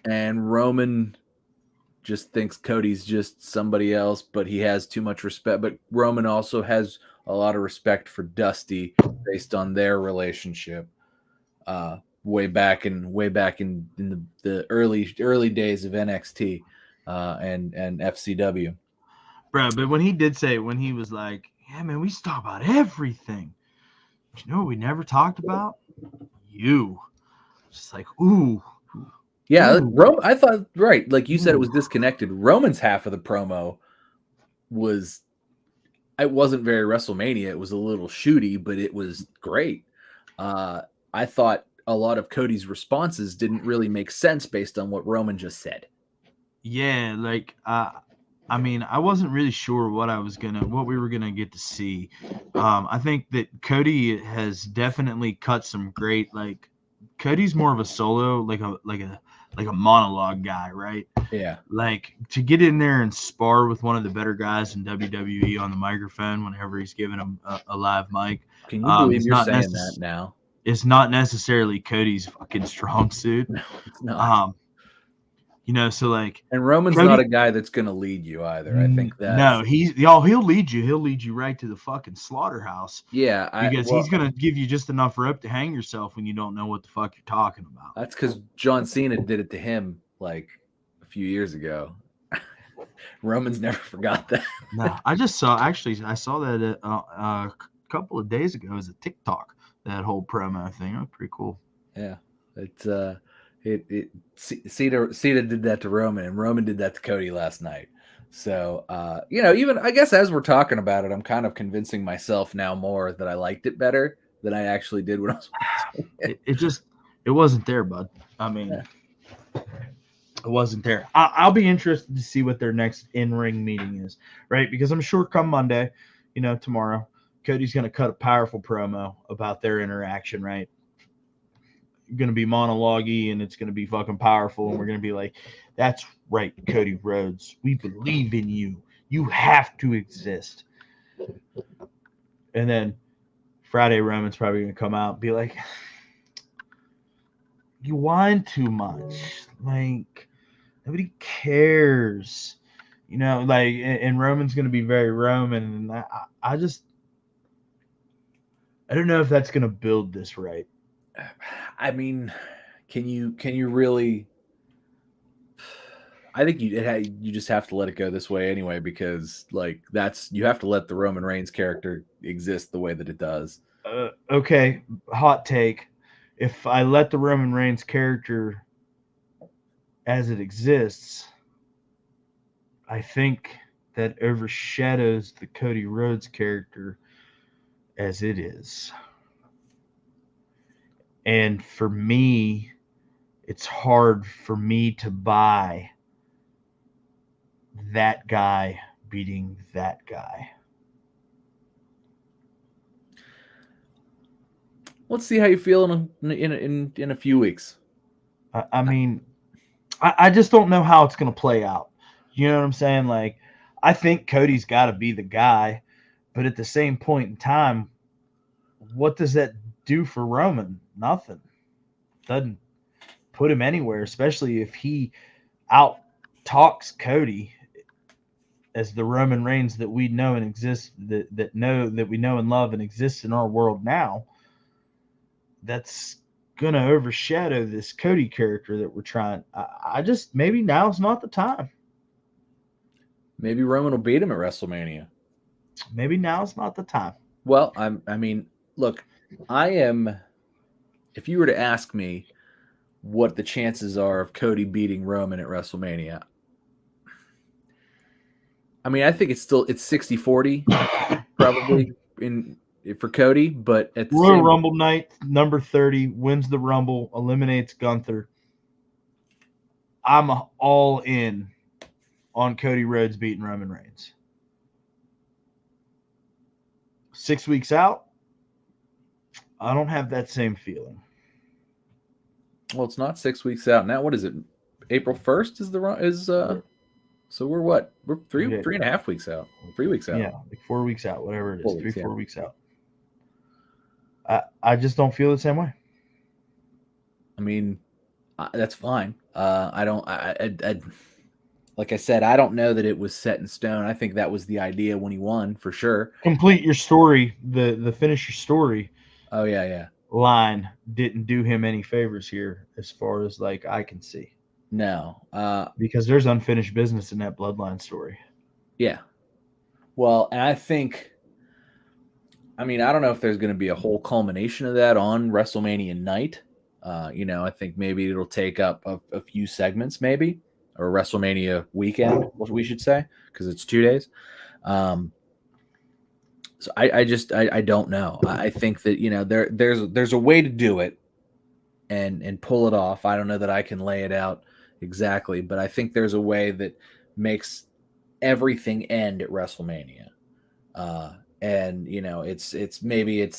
and Roman just thinks Cody's just somebody else, but he has too much respect. But Roman also has a lot of respect for Dusty based on their relationship. Way back in the early days of NXT and FCW. Bro, but when he did say, when he was like, yeah, man, we used to talk about everything. But you know what we never talked about? You. Just like, ooh. Yeah, I thought, right, like you said, it was disconnected. Roman's half of the promo it wasn't very WrestleMania. It was a little shooty, but it was great. I thought a lot of Cody's responses didn't really make sense based on what Roman just said. Yeah, like I mean, I wasn't really sure what we were gonna get to see. I think that Cody has definitely cut some great, like Cody's more of a solo, like a monologue guy, right? Yeah. Like to get in there and spar with one of the better guys in WWE on the microphone whenever he's giving him a live mic. Can you believe you're saying that now? It's not necessarily Cody's fucking strong suit. No, it's not. You know, so like, and Roman's not a guy that's going to lead you either. I think that no, he'll lead you. He'll lead you right to the fucking slaughterhouse. Yeah, because he's going to give you just enough rope to hang yourself when you don't know what the fuck you're talking about. That's because John Cena did it to him like a few years ago. Roman's never forgot that. No, I saw that a couple of days ago as a TikTok. That whole promo thing, was pretty cool. Yeah, Cena did that to Roman, and Roman did that to Cody last night. So, even I guess as we're talking about it, I'm kind of convincing myself now more that I liked it better than I actually did when I was watching it. It wasn't there, bud. I mean, it wasn't there. I'll be interested to see what their next in-ring meeting is, right? Because I'm sure come Monday, tomorrow, Cody's going to cut a powerful promo about their interaction, right? Going to be monologue-y, and it's going to be fucking powerful, and we're going to be like, that's right, Cody Rhodes, we believe in you. You have to exist. And then Friday, Roman's probably going to come out and be like, you whine too much. Like, nobody cares. And Roman's going to be very Roman, and I don't know if that's going to build this right. I mean, can you really? I think you just have to let it go this way anyway, because like you have to let the Roman Reigns character exist the way that it does. Okay, hot take. If I let the Roman Reigns character as it exists, I think that overshadows the Cody Rhodes character as it is. And for me, it's hard for me to buy that guy beating that guy. Let's see how you feel in a few weeks. I mean, I just don't know how it's going to play out. You know what I'm saying? Like, I think Cody's got to be the guy, but at the same point in time, what does that do for Roman? Nothing. Doesn't put him anywhere, especially if he out talks Cody as the Roman Reigns that we know and exist that we know and love and exists in our world now. That's gonna overshadow this Cody character that we're trying. I just maybe now's not the time. Maybe Roman will beat him at WrestleMania. Maybe now's not the time. Well, I mean, look, I am. If you were to ask me what the chances are of Cody beating Roman at WrestleMania, I mean, I think it's 60-40 probably for Cody, but at the Royal Rumble night, number 30 wins the Rumble, eliminates Gunther. I'm all in on Cody Rhodes beating Roman Reigns. 6 weeks out, I don't have that same feeling. Well, it's not 6 weeks out now. What is it? April 1st is so we're what? We're three and a half weeks out. 3 weeks out. Yeah, like 4 weeks out, whatever it is. 4 weeks out. I just don't feel the same way. I mean, that's fine. I don't. Like I said, I don't know that it was set in stone. I think that was the idea when he won, for sure. Complete your story. The finish your story. Oh yeah. Line didn't do him any favors here, as far as like I can see. No, because there's unfinished business in that bloodline story. Yeah. Well, and I think. I mean, I don't know if there's going to be a whole culmination of that on WrestleMania night. I think maybe it'll take up a few segments, maybe, or WrestleMania weekend, what we should say, because it's 2 days. So I don't know. I think that there's a way to do it and pull it off. I don't know that I can lay it out exactly, but I think there's a way that makes everything end at WrestleMania. And it's maybe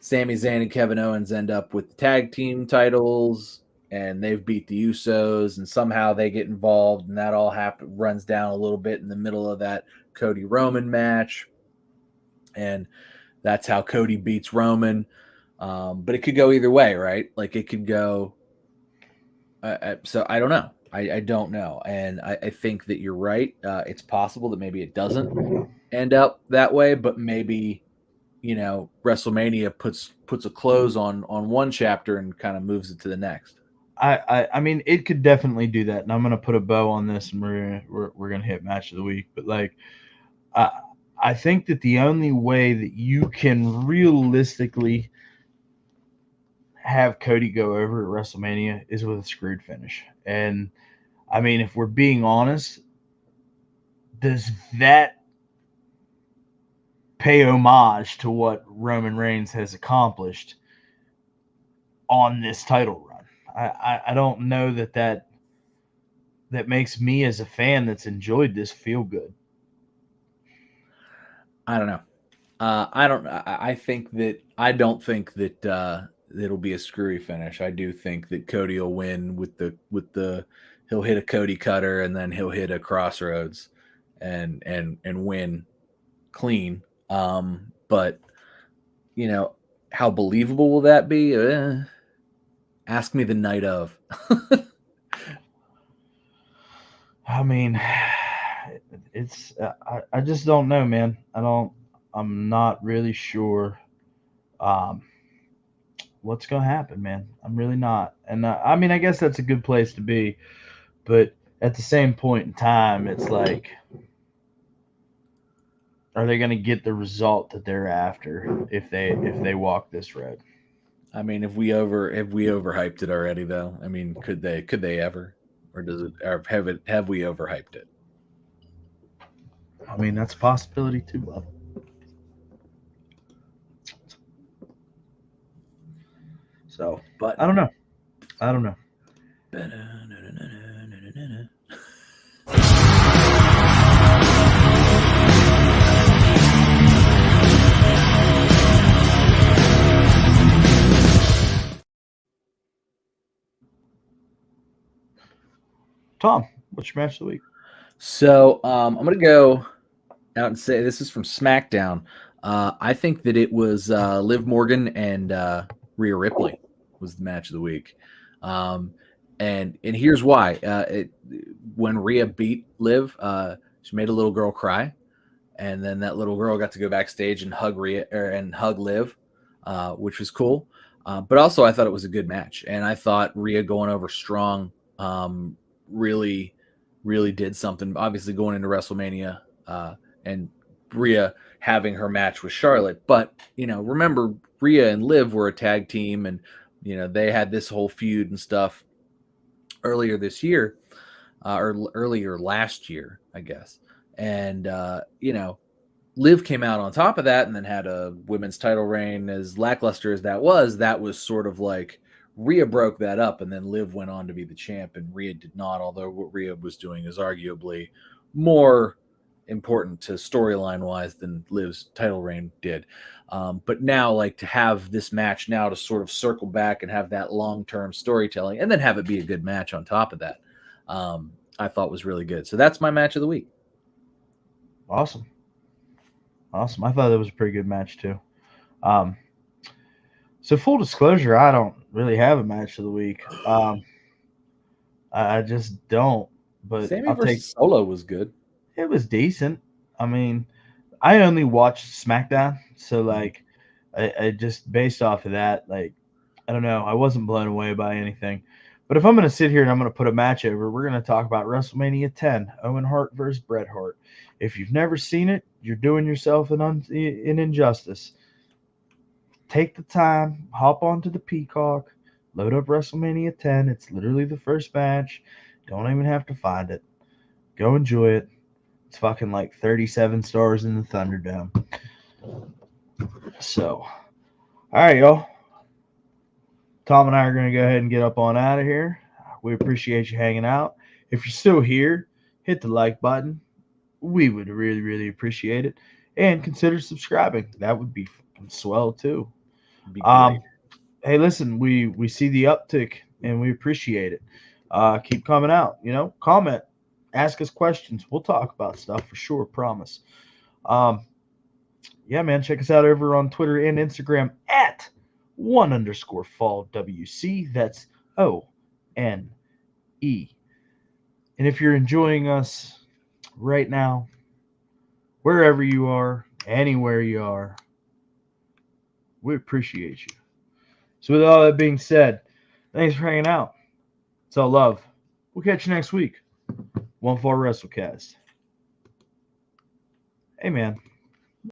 Sami Zayn and Kevin Owens end up with the tag team titles, and they've beat the Usos, and somehow they get involved, and that all runs down a little bit in the middle of that Cody Roman match, and that's how Cody beats Roman. But it could go either way, right? Like it could go. So I don't know. I don't know, and I think that you're right. It's possible that maybe it doesn't end up that way, but maybe WrestleMania puts a close on one chapter and kind of moves it to the next. I mean, it could definitely do that, and I'm gonna put a bow on this, and we're gonna hit match of the week. But like, I think that the only way that you can realistically have Cody go over at WrestleMania is with a screwed finish. And I mean, if we're being honest, does that pay homage to what Roman Reigns has accomplished on this title run? I don't know that makes me as a fan that's enjoyed this feel good. I don't know. I don't think that it'll be a screwy finish. I do think that Cody will win with the he'll hit a Cody cutter, and then he'll hit a crossroads and win clean. But how believable will that be? Ask me the night of. I mean, it's I just don't know, man. I'm not really sure what's gonna happen, man. I'm really not. And I mean, I guess that's a good place to be, but at the same point in time, it's like, are they going to get the result that they're after if they walk this road? I mean, have we overhyped it already, though? I mean, could they ever, or have we overhyped it? I mean, that's a possibility too, love. So, but I don't know. Tom, what's your match of the week? So I'm going to go out and say this is from SmackDown. I think that it was Liv Morgan and Rhea Ripley was the match of the week. And here's why. When Rhea beat Liv, she made a little girl cry. And then that little girl got to go backstage and hug Liv, which was cool. But also, I thought it was a good match, and I thought Rhea going over strong really, really did something. Obviously, going into WrestleMania and Rhea having her match with Charlotte, but remember Rhea and Liv were a tag team, and they had this whole feud and stuff earlier this year, or earlier last year, I guess. And, Liv came out on top of that and then had a women's title reign. As lackluster as that was sort of like Rhea broke that up, and then Liv went on to be the champ, and Rhea did not, although what Rhea was doing is arguably more important to storyline-wise than Liv's title reign did. But now, like, to have this match now to sort of circle back and have that long-term storytelling and then have it be a good match on top of that, I thought was really good. So that's my match of the week. Awesome. I thought that was a pretty good match too. So full disclosure, I don't really have a match of the week. I just don't. But Sammy versus Solo was good. It was decent. I mean, I only watched SmackDown, so like, I just based off of that, like, I don't know, I wasn't blown away by anything. But if I'm going to sit here and I'm going to put a match over, we're going to talk about WrestleMania 10, Owen Hart versus Bret Hart. If you've never seen it, you're doing yourself an injustice. Take the time, hop onto the Peacock, load up WrestleMania 10. It's literally the first match. Don't even have to find it. Go enjoy it. It's fucking like 37 stars in the Thunderdome. So, all right, y'all. Tom and I are going to go ahead and get up on out of here. We appreciate you hanging out. If you're still here, hit the like button. We would really, really appreciate it. And consider subscribing. That would be swell, too. Be great. Hey, listen, we see the uptick, and we appreciate it. Keep coming out. Comment. Ask us questions. We'll talk about stuff for sure, promise. Yeah, man, check us out over on Twitter and Instagram at @1_FallWC. That's ONE. And if you're enjoying us right now, wherever you are, anywhere you are, we appreciate you. So with all that being said, thanks for hanging out. It's all love. We'll catch you next week. One Fall WrestleCast. Hey, man.